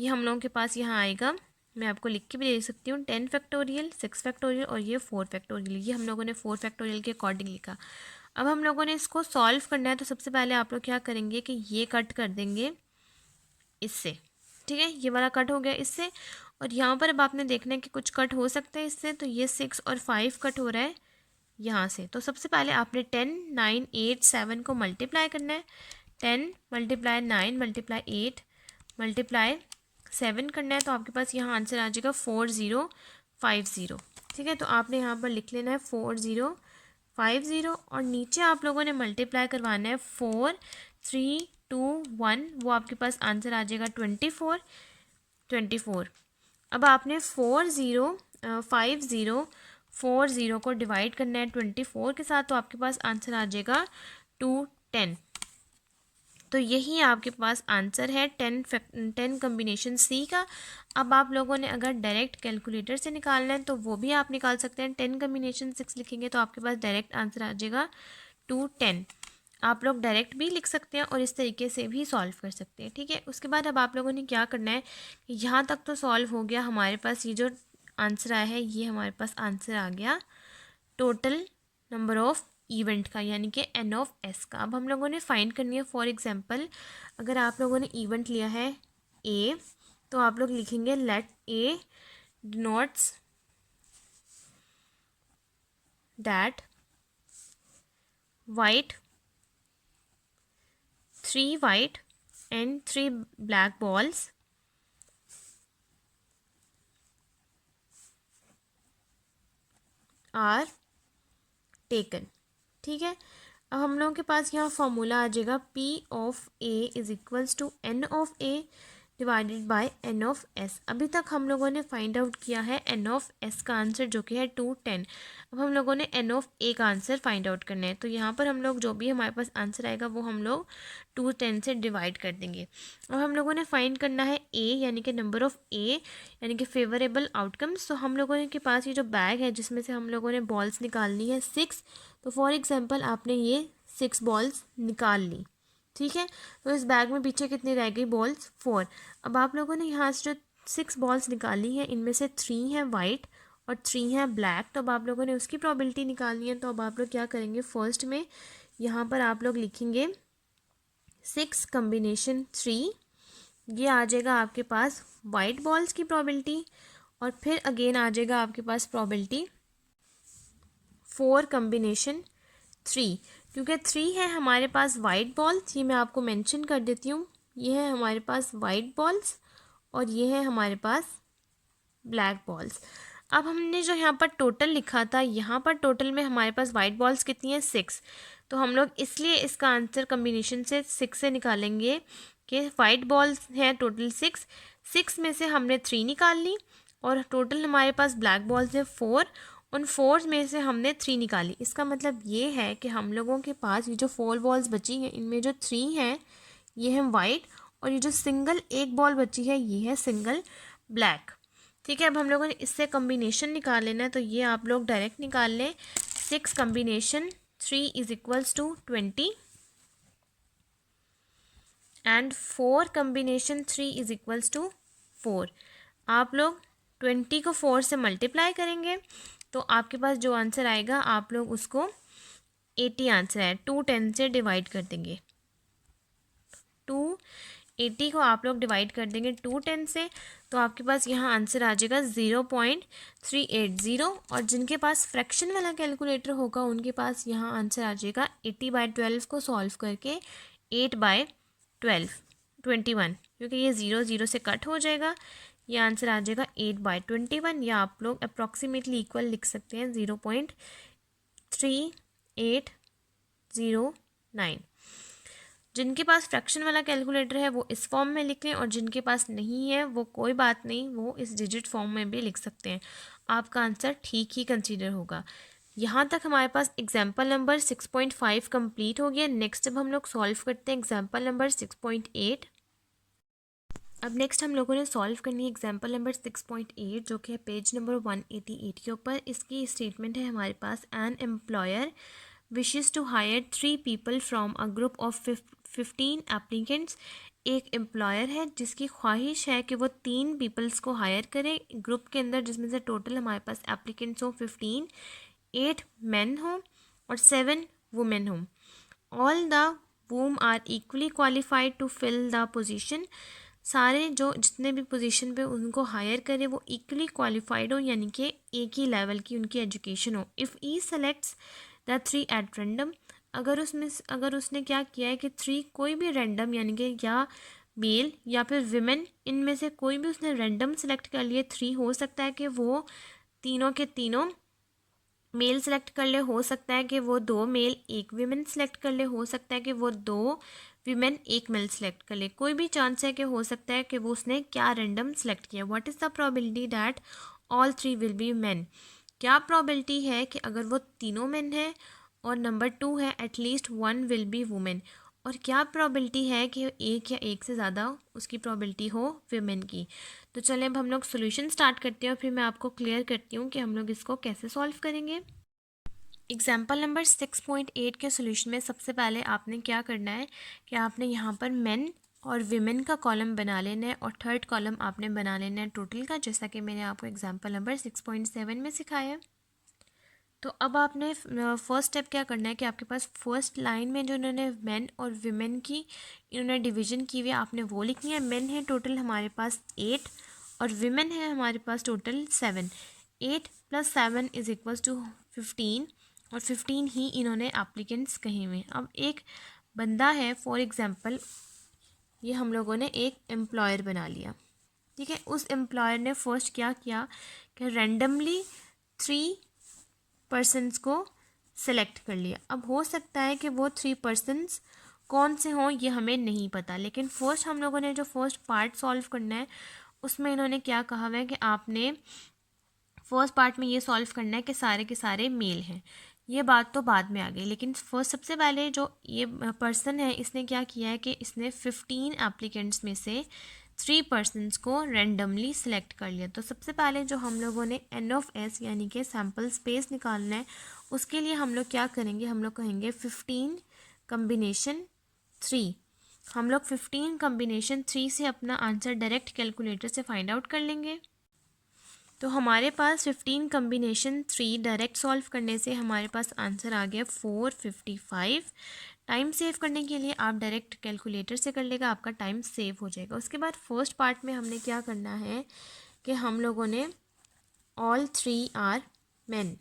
ये हम लोगों के पास यहाँ आएगा, मैं आपको लिख के भी दे सकती हूँ, 10 फैक्टोरियल 6 फैक्टोरियल और ये 4 फैक्टोरियल, ये हम लोगों ने 4 फैक्टोरियल के अकॉर्डिंग लिखा। अब हम लोगों ने इसको सॉल्व करना है, तो सबसे पहले आप लोग क्या करेंगे कि ये कट कर देंगे इससे, ठीक है, ये वाला कट हो गया इससे, और यहाँ पर अब आपने देखना है कि कुछ कट हो सकता है इससे, तो ये 6 और 5 कट हो रहा है यहाँ से। तो सबसे पहले आपने 10 9 8 7 को मल्टीप्लाई करना है, 10 मल्टीप्लाई 9 मल्टीप्लाई 8 मल्टीप्लाई 7 करना है, तो आपके पास यहाँ आंसर आ जाएगा 4050, ठीक है। तो आपने यहाँ पर लिख लेना है 4050, और नीचे आप लोगों ने मल्टीप्लाई करवाना है 4 3 2 1, वो आपके पास आंसर आ जाएगा 24। अब आपने 4050 को डिवाइड करना है 24 के साथ, तो आपके पास आंसर आ जाएगा 210। तो यही आपके पास आंसर है 10 कम्बिनेशन सी का। अब आप लोगों ने अगर डायरेक्ट कैलकुलेटर से निकालना है तो वो भी आप निकाल सकते हैं। 10 कम्बिनेशन 6 लिखेंगे तो आपके पास डायरेक्ट आंसर आ जाएगा 210। आप लोग डायरेक्ट भी लिख सकते हैं और इस तरीके से भी सॉल्व कर सकते हैं, ठीक है। उसके बाद अब आप लोगों ने क्या करना है, यहाँ तक तो सॉल्व हो गया हमारे पास, ये जो आंसर आया है ये हमारे पास आंसर आ गया टोटल नंबर ऑफ इवेंट का, यानी कि n ऑफ s का। अब हम लोगों ने फाइंड करनी है। फॉर एग्जांपल अगर आप लोगों ने इवेंट लिया है a, तो आप लोग लिखेंगे let a denotes that white 3 white and 3 black balls are taken, ठीक है। अब हम लोगों के पास यहाँ फॉर्मूला आ जाएगा P of A is equals to N of A divided by N of S। अभी तक हम लोगों ने फाइंड आउट किया है N ऑफ S का आंसर जो कि है 210। अब हम लोगों ने N ऑफ A का आंसर फाइंड आउट करना है, तो यहाँ पर हम लोग जो भी हमारे पास आंसर आएगा वो हम लोग 210 से डिवाइड कर देंगे। अब हम लोगों ने फाइंड करना है A यानी कि नंबर ऑफ A यानी कि फेवरेबल आउटकम्स। तो हम लोगों के पास ये जो बैग है जिसमें से हम लोगों ने बॉल्स निकालनी है 6, तो फॉर एग्जांपल आपने ये 6 बॉल्स निकाल ली, ठीक है। तो इस बैग में पीछे कितनी रह गई बॉल्स 4। अब आप लोगों ने यहाँ से जो 6 बॉल्स निकाली हैं इनमें से 3 हैं वाइट और 3 हैं ब्लैक, तो अब आप लोगों ने उसकी प्रोबेबिलिटी निकालनी है। तो अब आप लोग क्या करेंगे, फर्स्ट में यहाँ पर आप लोग लिखेंगे 6 कम्बिनेशन 3, ये आ जाएगा आपके पास वाइट बॉल्स की प्रोबेबिलिटी, और फिर अगेन आ जाएगा आपके पास प्रोबेबिलिटी 4 कम्बिनेशन 3, क्योंकि 3 है हमारे पास वाइट बॉल्स, ये मैं आपको मेंशन कर देती हूँ, ये है हमारे पास वाइट बॉल्स और ये है हमारे पास ब्लैक बॉल्स। अब हमने जो यहाँ पर टोटल लिखा था, यहाँ पर टोटल में हमारे पास वाइट बॉल्स कितनी है 6, तो हम लोग इसलिए इसका आंसर कम्बिनेशन से 6 से निकालेंगे कि वाइट बॉल्स हैं टोटल 6 में से हमने 3 निकाल ली, और टोटल हमारे पास ब्लैक बॉल्स है 4, उन 4 में से हमने 3 निकाली। इसका मतलब ये है कि हम लोगों के पास ये जो 4 बॉल्स बची हैं इनमें जो 3 हैं ये है वाइट, और ये जो सिंगल एक बॉल बची है ये है सिंगल ब्लैक, ठीक है। अब हम लोगों ने इससे कम्बिनेशन निकाल लेना है, तो ये आप लोग डायरेक्ट निकाल लें। 6 combination 3 is equals to 20 and 4 combination 3 is equals to 4। आप लोग 20 को 4 से मल्टीप्लाई करेंगे तो आपके पास जो आंसर आएगा आप लोग उसको 80 आंसर है 210 से डिवाइड कर देंगे। 280 को आप लोग डिवाइड कर देंगे 210 से, तो आपके पास यहाँ आंसर आ जाएगा 0.380, और जिनके पास फ्रैक्शन वाला कैलकुलेटर होगा उनके पास यहाँ आंसर आ जाएगा 80/12 को सॉल्व करके 8/12 21, क्योंकि ये 0 0 से कट हो जाएगा, ये आंसर आ जाएगा 8/21, या आप लोग अप्रॉक्सीमेटली इक्वल लिख सकते हैं 0.3809। जिनके पास फ्रैक्शन वाला कैलकुलेटर है वो इस फॉर्म में लिख लें, और जिनके पास नहीं है वो कोई बात नहीं, वो इस डिजिट फॉर्म में भी लिख सकते हैं। आपका आंसर ठीक ही कंसीडर होगा। यहाँ तक हमारे पास एग्जाम्पल नंबर 6.5 कंप्लीट हो गया। नेक्स्ट अब हम लोग सॉल्व करते हैं एग्जाम्पल नंबर 6.8। अब नेक्स्ट हम लोगों ने सॉल्व करनी है एग्जाम्पल नंबर 6.8, जो कि है पेज नंबर 188 के ऊपर। इसकी स्टेटमेंट है हमारे पास, an employer wishes to hire 3 people from a group of 15 applicants. एक एम्प्लॉयर है जिसकी ख्वाहिश है कि वो 3 पीपल्स को हायर करे ग्रुप के अंदर, जिसमें से टोटल हमारे पास एप्लीकेंट्स हों 15, 8 मैन हों और 7 वुमेन हों। All the women are equally qualified to fill the position. सारे जो जितने भी पोजीशन पे उनको हायर करे वो इक्वली क्वालिफाइड हो, यानी कि एक ही लेवल की उनकी एजुकेशन हो। If E selects the 3 at random, अगर उसने क्या किया है कि 3 कोई भी रैंडम, यानी कि या मेल या फिर विमेन, इनमें से कोई भी उसने रैंडम सेलेक्ट कर लिए। 3 हो सकता है कि वो तीनों के तीनों मेल सेलेक्ट कर ले, हो सकता है कि वो 2 मेल 1 विमेन सेलेक्ट कर ले, हो सकता है कि वो 2 विमेन 1 मेल सेलेक्ट कर ले। कोई भी चांस है कि हो सकता है कि वो उसने क्या रैंडम सेलेक्ट किया। What is the probability that all 3 will be man. क्या प्रोबेबिलिटी है कि अगर वो तीनों मैन है, और नंबर 2 है एटलीस्ट 1 विल बी वुमेन। और क्या प्रोबेबिलिटी है कि एक या एक से ज़्यादा उसकी प्रोबेबिलिटी हो विमेन की। तो चलें अब हम लोग सोल्यूशन स्टार्ट करते हैं, और फिर मैं आपको क्लियर करती हूँ कि हम लोग इसको कैसे सॉल्व करेंगे। एग्जाम्पल नंबर 6.8 के सोल्यूशन में सबसे पहले आपने क्या करना है कि आपने यहाँ पर मेन और विमेन का कॉलम बना लेना है, और थर्ड कॉलम आपने बना लेना है टोटल का, जैसा कि मैंने आपको एग्जाम्पल नंबर 6.7 में सिखाया है। तो अब आपने फर्स्ट स्टेप क्या करना है कि आपके पास फर्स्ट लाइन में जो इन्होंने मेन और विमेन की इन्होंने डिवीजन की हुई है, आपने वो लिखनी है। मेन है टोटल हमारे पास 8 और विमेन है हमारे पास टोटल 7। 8 + 7 इज इक्वल्स टू 15, और 15 ही इन्होंने एप्लीकेंट्स कहे हुए हैं। अब एक बंदा है, फॉर एग्जांपल ये हम लोगों ने एक एम्प्लॉयर बना लिया, ठीक है। उस एम्प्लॉयर ने फर्स्ट क्या किया कि रैंडमली 3 पर्सन्स को सेलेक्ट कर लिया। अब हो सकता है कि वो 3 पर्सन्स कौन से हों ये हमें नहीं पता, लेकिन फर्स्ट हम लोगों ने जो फर्स्ट पार्ट सॉल्व करना है उसमें इन्होंने क्या कहा हुआ है कि आपने फर्स्ट पार्ट में ये सॉल्व करना है कि सारे के सारे मेल हैं। ये बात तो बाद में आ गई, लेकिन फर्स्ट सबसे पहले जो ये पर्सन है इसने क्या किया है कि इसने 15 एप्लीकेंट्स में से 3 पर्सनस को रैंडमली सेलेक्ट कर लिया। तो सबसे पहले जो हम लोगों ने N(S) यानी कि सैम्पल स्पेस निकालना है, उसके लिए हम लोग क्या करेंगे, हम लोग कहेंगे 15 कम्बिनेशन 3। हम लोग 15 कम्बिनेशन 3 से अपना आंसर डायरेक्ट कैलकुलेटर से फाइंड आउट कर लेंगे। तो हमारे पास 15 कम्बिनेशन 3 डायरेक्ट सॉल्व करने से हमारे पास आंसर आ गया 455। टाइम सेव करने के लिए आप डायरेक्ट कैलकुलेटर से कर लेगा, आपका टाइम सेव हो जाएगा। उसके बाद फर्स्ट पार्ट में हमने क्या करना है कि हम लोगों ने ऑल 3 आर मैन,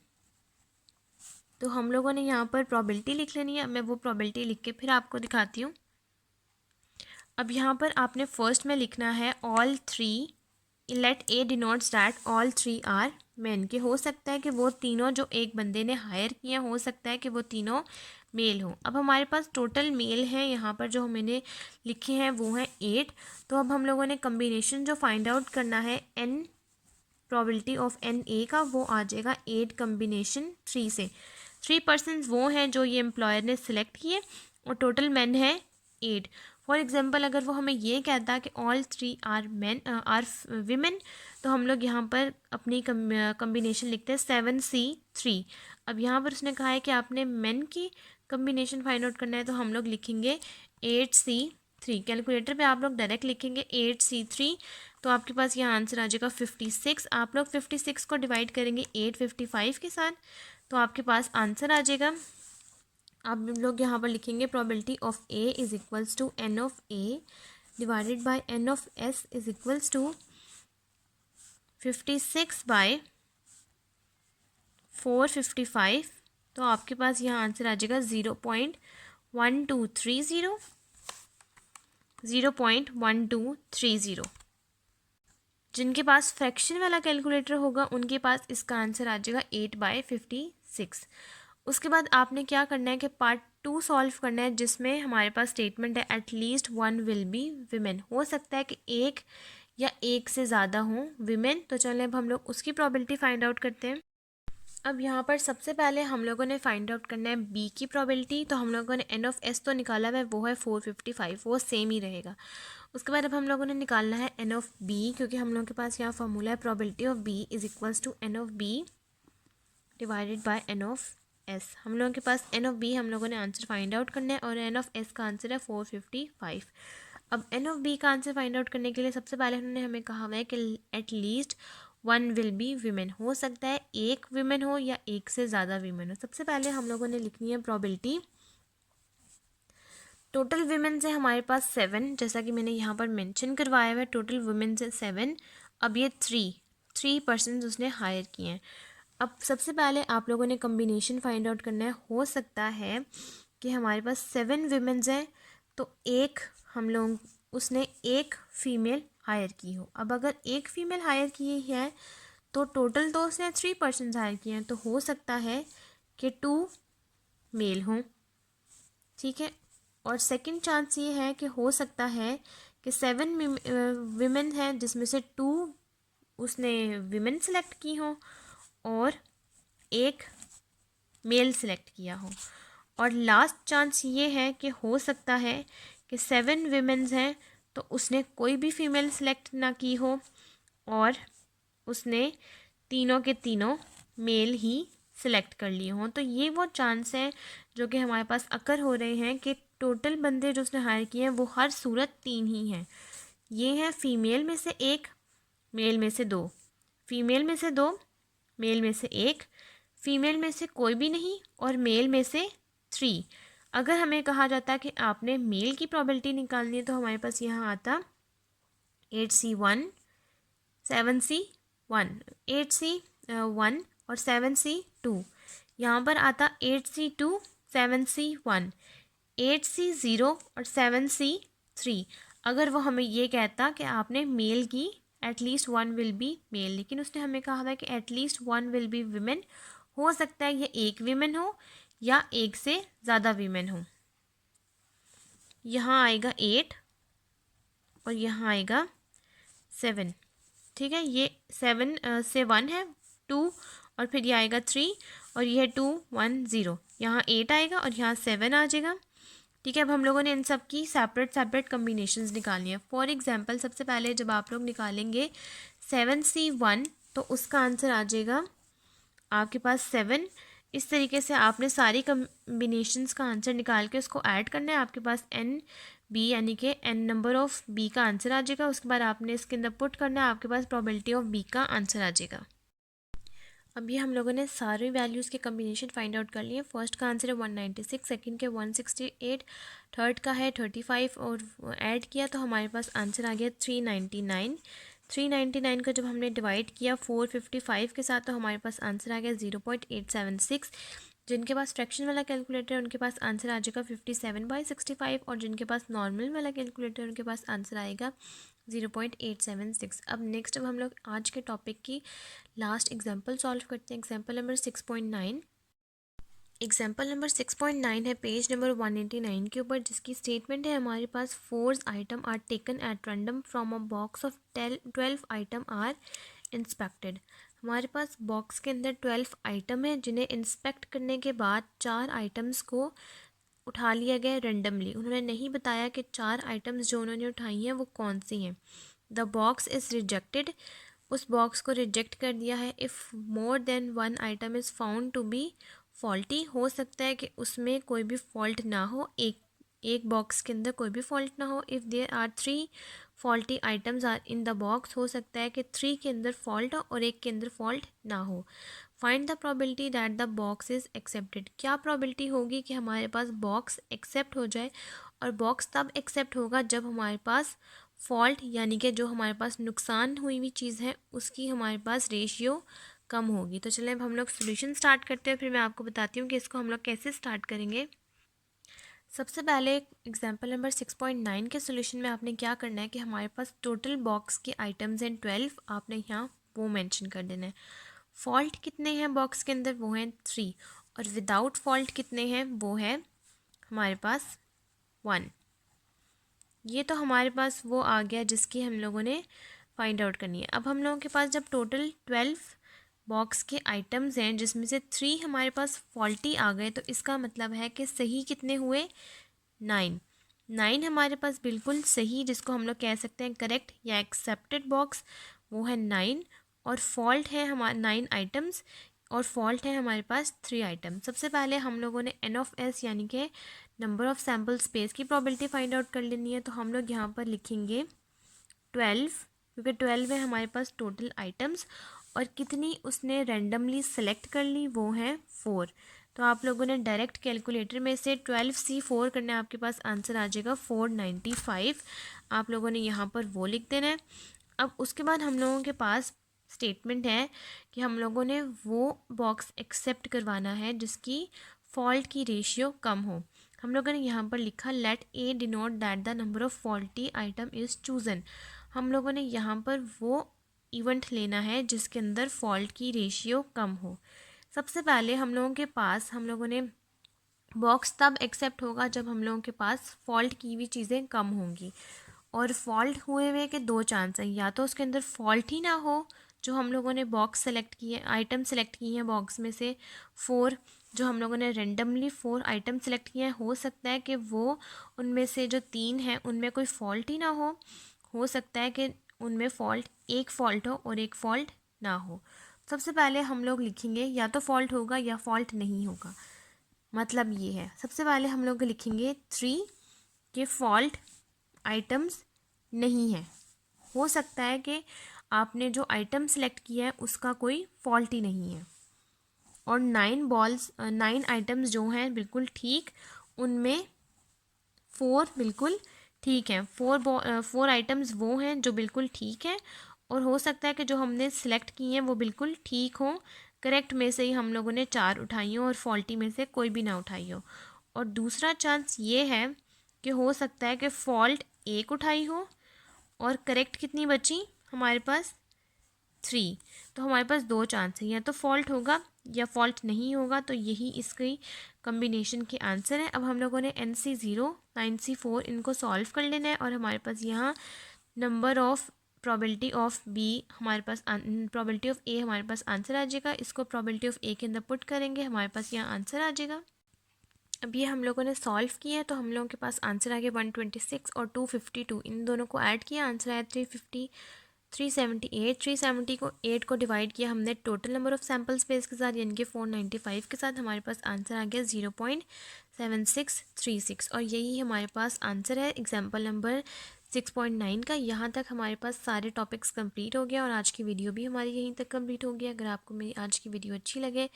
तो हम लोगों ने यहाँ पर प्रोबेबिलिटी लिख लेनी है। मैं वो प्रोबेबिलिटी लिख के फिर आपको दिखाती हूँ। अब यहाँ पर आपने फर्स्ट में लिखना है all 3, let A denotes that all 3 are man, के हो सकता है कि वो तीनों जो एक बंदे ने हायर किए हो सकता है कि वो तीनों मेल हो। अब हमारे पास टोटल मेल हैं यहाँ पर जो मैंने लिखे हैं वो हैं 8। तो अब हम लोगों ने कम्बिनेशन जो फाइंड आउट करना है an probability of an A का, वो आ जाएगा 8 कम्बिनेशन 3 से। 3 पर्सनस वो हैं जो ये एम्प्लॉयर ने सिलेक्ट किए, और टोटल मैन है 8। फॉर एग्जांपल अगर वो हमें ये कहता कि all 3 are man are women, तो हम लोग यहाँ पर अपनी कम्बिनेशन लिखते हैं 7C3। अब यहाँ पर उसने कहा है कि आपने मेन की कम्बिनेशन फाइंड आउट करना है, तो हम लोग लिखेंगे 8C3। कैलकुलेटर पे आप लोग डायरेक्ट लिखेंगे 8C3, तो आपके पास यहाँ आंसर आ जाएगा 56। आप लोग 56 को डिवाइड करेंगे 855 के साथ, तो आपके पास आंसर आ जाएगा। आप लोग यहाँ पर लिखेंगे probability of A is equals to N of A divided by N of S is equals to 56 by 455। तो आपके पास यहाँ आंसर आ जाएगा 0.1230। 0.1230। जिनके पास फ्रैक्शन वाला कैलकुलेटर होगा उनके पास इसका आंसर आ जाएगा 8/56। उसके बाद आपने क्या करना है कि पार्ट 2 सॉल्व करना है, जिसमें हमारे पास स्टेटमेंट है at least one will be women. हो सकता है कि एक या एक से ज़्यादा हों विमेन। तो चलें अब हम लोग उसकी प्रोबेबिलिटी फाइंड आउट करते हैं। अब यहाँ पर सबसे पहले हम लोगों ने फाइंड आउट करना है बी की प्रोबेबिलिटी। तो हम लोगों ने एन ऑफ एस तो निकाला हुआ है, वो है 455, वो सेम ही रहेगा। उसके बाद अब हम लोगों ने निकालना है एन ऑफ बी, क्योंकि हम लोगों के पास यहाँ फार्मूला है probability of B is equals to N of B divided by N of S. हम लोगों के पास एन ऑफ बी हम लोगों ने आंसर फाइंड आउट करना है और एन ऑफ एस का आंसर है 455। अब एन ऑफ बी का आंसर फाइंड आउट करने के लिए सबसे पहले उन्होंने हमें कहा हुआ है कि at least one will be women. हो सकता है एक विमेन हो या एक से ज़्यादा विमेन हो। सबसे पहले हम लोगों ने लिखनी है प्रोबेबिलिटी। टोटल विमेन से हमारे पास 7, जैसा कि मैंने यहाँ पर मेंशन करवाया हुआ है, टोटल वुमेन से 7। अब ये 3 पर्सन उसने हायर किए हैं। अब सबसे पहले आप लोगों ने कम्बिनेशन फाइंड आउट करना है। हो सकता है कि हमारे पास 7 विमेंस हैं, तो एक हम लोग उसने एक फ़ीमेल हायर की हो। अब अगर एक फ़ीमेल हायर की है तो टोटल तो उसने 3 पर्सन हायर किए हैं, तो हो सकता है कि 2 मेल हों, ठीक है। और सेकंड चांस ये है कि हो सकता है कि 7 विमेन हैं, जिसमें से 2 उसने विमेन सेलेक्ट की हों और एक मेल सेलेक्ट किया हो। और लास्ट चांस ये है कि हो सकता है कि 7 विमेंस हैं, तो उसने कोई भी फीमेल सेलेक्ट ना की हो और उसने तीनों के तीनों मेल ही सिलेक्ट कर लिए हों। तो ये वो चांस हैं जो कि हमारे पास अकर हो रहे हैं कि टोटल बंदे जो उसने हायर किए हैं वो हर सूरत 3 ही हैं। ये हैं फीमेल में से 1, मेल में से 2, फीमेल में से 2, मेल में से 1, फीमेल में से कोई भी नहीं और मेल में से 3। अगर हमें कहा जाता कि आपने मेल की प्रोबेबिलिटी निकालनी है तो हमारे पास यहाँ आता 8C1 7C1, 8C1 और 7C2। यहाँ पर आता 8C2 7C1, 8C0 और 7C3। अगर वो हमें ये कहता कि आपने मेल की at least one will be male, लेकिन उसने हमें कहा है कि at least one will be women. हो सकता है ये एक विमेन हो या एक से ज़्यादा विमेन हो। यहाँ आएगा 8 और यहाँ आएगा 7, ठीक है। ये 7 से 1 है 2 और फिर ये आएगा 3 और ये है 2 1 0। यहाँ 8 आएगा और यहाँ 7 आ जाएगा, ठीक है। अब हम लोगों ने इन सब की सेपरेट कम्बिनेशंस निकालनी है। फॉर एग्जांपल सबसे पहले जब आप लोग निकालेंगे 7C1 तो उसका आंसर आ जाएगा आपके पास 7। इस तरीके से आपने सारी कम्बिनेशंस का आंसर निकाल के उसको ऐड करना है। आपके पास एन बी यानी कि एन नंबर ऑफ बी का आंसर आ जाएगा। उसके बाद आपने इसके अंदर पुट करना है, आपके पास प्रोबेबिलिटी ऑफ बी का आंसर आ जाएगा। अब ये हम लोगों ने सारी वैल्यूज़ के कम्बिनेशन फाइंड आउट कर लिए। फर्स्ट का आंसर है 196, सेकंड के 168, थर्ड का है 35 और ऐड किया तो हमारे पास आंसर आ गया 399। 399 का जब हमने डिवाइड किया 455 के साथ तो हमारे पास आंसर आ गया 0.876। जिनके पास फ्रैक्शन वाला कैलकुलेटर है उनके पास आंसर आ जाएगा 57/65 और जिनके पास नॉर्मल वाला कैलकुलेटर है उनके पास आंसर आएगा 0.876। अब नेक्स्ट हम लोग आज के टॉपिक की लास्ट एग्जांपल सॉल्व करते हैं। Example number 6.9। एग्जाम्पल नंबर 6.9 है पेज नंबर 189 के ऊपर, जिसकी स्टेटमेंट है हमारे पास 4 item are taken at random from a box of 12 item are inspected. हमारे पास बॉक्स के अंदर 12 आइटम है जिन्हें इंस्पेक्ट करने के बाद 4 आइटम्स को उठा लिया गया रेंडमली। उन्होंने नहीं बताया कि 4 आइटम्स जो उन्होंने उठाई हैं वो कौन सी हैं। द बॉक्स इज़ रिजेक्टेड, उस बॉक्स को रिजेक्ट कर दिया है। If more than one item is found to be faulty, हो सकता है कि उसमें कोई भी फॉल्ट ना हो, एक बॉक्स के अंदर कोई भी फॉल्ट ना हो। If there are 3 faulty items are in the box, हो सकता है कि 3 के अंदर फॉल्ट हो और एक के अंदर फॉल्ट ना हो। Find the probability that the box is accepted, क्या प्रोबेबिलिटी होगी कि हमारे पास बॉक्स एक्सेप्ट हो जाए। और बॉक्स तब एक्सेप्ट होगा जब हमारे पास फॉल्ट यानी कि जो हमारे पास नुकसान हुई हुई चीज़ है उसकी हमारे पास रेशियो कम होगी। तो चलें अब हम लोग सोल्यूशन स्टार्ट करते हैं, फिर मैं आपको बताती हूँ कि इसको हम लोग कैसे स्टार्ट करेंगे। सबसे पहले एग्जांपल नंबर 6.9 के सोल्यूशन में आपने क्या करना है कि हमारे पास टोटल बॉक्स के आइटम्स हैं 12, आपने यहाँ वो मेंशन कर देना है। फॉल्ट कितने हैं बॉक्स के अंदर, वो हैं 3। और विदाउट फॉल्ट कितने हैं, वो है हमारे पास 1। ये तो हमारे पास वो आ गया जिसकी हम लोगों ने फाइंड आउट करनी है। अब हम लोगों के पास जब टोटल 12 बॉक्स के आइटम्स हैं जिसमें से 3 हमारे पास फॉल्टी आ गए, तो इसका मतलब है कि सही कितने हुए, 9 हमारे पास बिल्कुल सही, जिसको हम लोग कह सकते हैं करेक्ट या एक्सेप्टेड बॉक्स, वो है 9। और फॉल्ट है हमारे 9 आइटम्स, और फॉल्ट है हमारे पास 3 आइटम। सबसे पहले हम लोगों ने एन ऑफ एस यानी कि नंबर ऑफ सैम्पल स्पेस की प्रोबेबिलिटी फाइंड आउट कर लेनी है। तो हम लोग यहाँ पर लिखेंगे 12, क्योंकि 12 है हमारे पास टोटल आइटम्स, और कितनी उसने रैंडमली सेलेक्ट कर ली, वो है 4। तो आप लोगों ने डायरेक्ट कैलकुलेटर में से 12C4 करना है, आपके पास आंसर आ जाएगा 495। आप लोगों ने यहाँ पर वो लिख देना है। अब उसके बाद हम लोगों के पास स्टेटमेंट है कि हम लोगों ने वो बॉक्स एक्सेप्ट करवाना है जिसकी फॉल्ट की रेशियो कम हो। हम लोगों ने यहाँ पर लिखा let A denote that the number of faulty item is chosen. हम लोगों ने यहाँ पर वो इवेंट लेना है जिसके अंदर फॉल्ट की रेशियो कम हो। सबसे पहले हम लोगों ने बॉक्स तब एक्सेप्ट होगा जब हम लोगों के पास फॉल्ट की हुई चीज़ें कम होंगी। और फॉल्ट हुए हुए के 2 चांस हैं, या तो उसके अंदर फॉल्ट ही ना हो, जो हम लोगों ने बॉक्स सेलेक्ट की है, आइटम सेलेक्ट की हैं बॉक्स में से 4, जो हम लोगों ने रेंडमली 4 आइटम सेलेक्ट किए हैं, हो सकता है कि वो उनमें से जो 3 हैं उनमें कोई फॉल्ट ही ना हो सकता है कि उनमें एक फ़ॉल्ट हो और एक फ़ॉल्ट ना हो। सबसे पहले हम लोग लिखेंगे या तो फॉल्ट होगा या फॉल्ट नहीं होगा। मतलब ये है, सबसे पहले हम लोग लिखेंगे 3 के फॉल्ट आइटम्स नहीं है। हो सकता है कि आपने जो आइटम सेलेक्ट किया है उसका कोई फॉल्ट ही नहीं है। और 9 आइटम्स जो हैं बिल्कुल ठीक, उनमें 4 बिल्कुल ठीक हैं। 4 आइटम्स वो हैं जो बिल्कुल ठीक हैं, और हो सकता है कि जो हमने सेलेक्ट की हैं वो बिल्कुल ठीक हों। करेक्ट में से ही हम लोगों ने 4 उठाई हो और फॉल्टी में से कोई भी ना उठाई हो। और दूसरा चांस ये है कि हो सकता है कि फॉल्ट 1 उठाई हो और करेक्ट कितनी बची हमारे पास 3। तो हमारे पास 2 चांस हैं, या तो फॉल्ट होगा या फॉल्ट नहीं होगा। तो यही इसकी कम्बिनेशन के आंसर है। अब हम लोगों ने NC0 9C4 इनको सॉल्व कर लेना है, और हमारे पास यहाँ number of probability of B हमारे पास प्रोबेबिलिटी ऑफ ए हमारे पास आंसर आ जाएगा। इसको प्रोबेबिलिटी ऑफ ए के अंदर पुट करेंगे, हमारे पास यहाँ आंसर आ जाएगा। अब ये हम लोगों ने सॉल्व किया है, तो हम लोगों के पास आंसर आ गया 126 और 252। इन दोनों को ऐड किया, आंसर आया 378। 370 को 8 को डिवाइड किया हमने total number of sample space के साथ, यानी कि 495 के साथ, हमारे पास आंसर आ गया 0.7636। और यही हमारे पास आंसर है एग्जाम्पल नंबर 6.9 का। यहाँ तक हमारे पास सारे टॉपिक्स कंप्लीट हो गया, और आज की वीडियो भी हमारी यहीं तक कंप्लीट हो गया। अगर आपको मेरी आज की वीडियो अच्छी लगे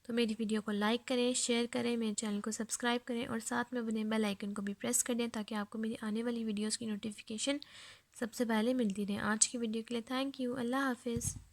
तो मेरी वीडियो को लाइक करें, शेयर करें, मेरे चैनल को सब्सक्राइब करें, और साथ में बने बेल आइकन को भी प्रेस कर दें ताकि आपको मेरी आने वाली वीडियोज़ की नोटिफिकेशन सबसे पहले मिलती रहे। आज की वीडियो के लिए थैंक यू। अल्लाह हाफिज़।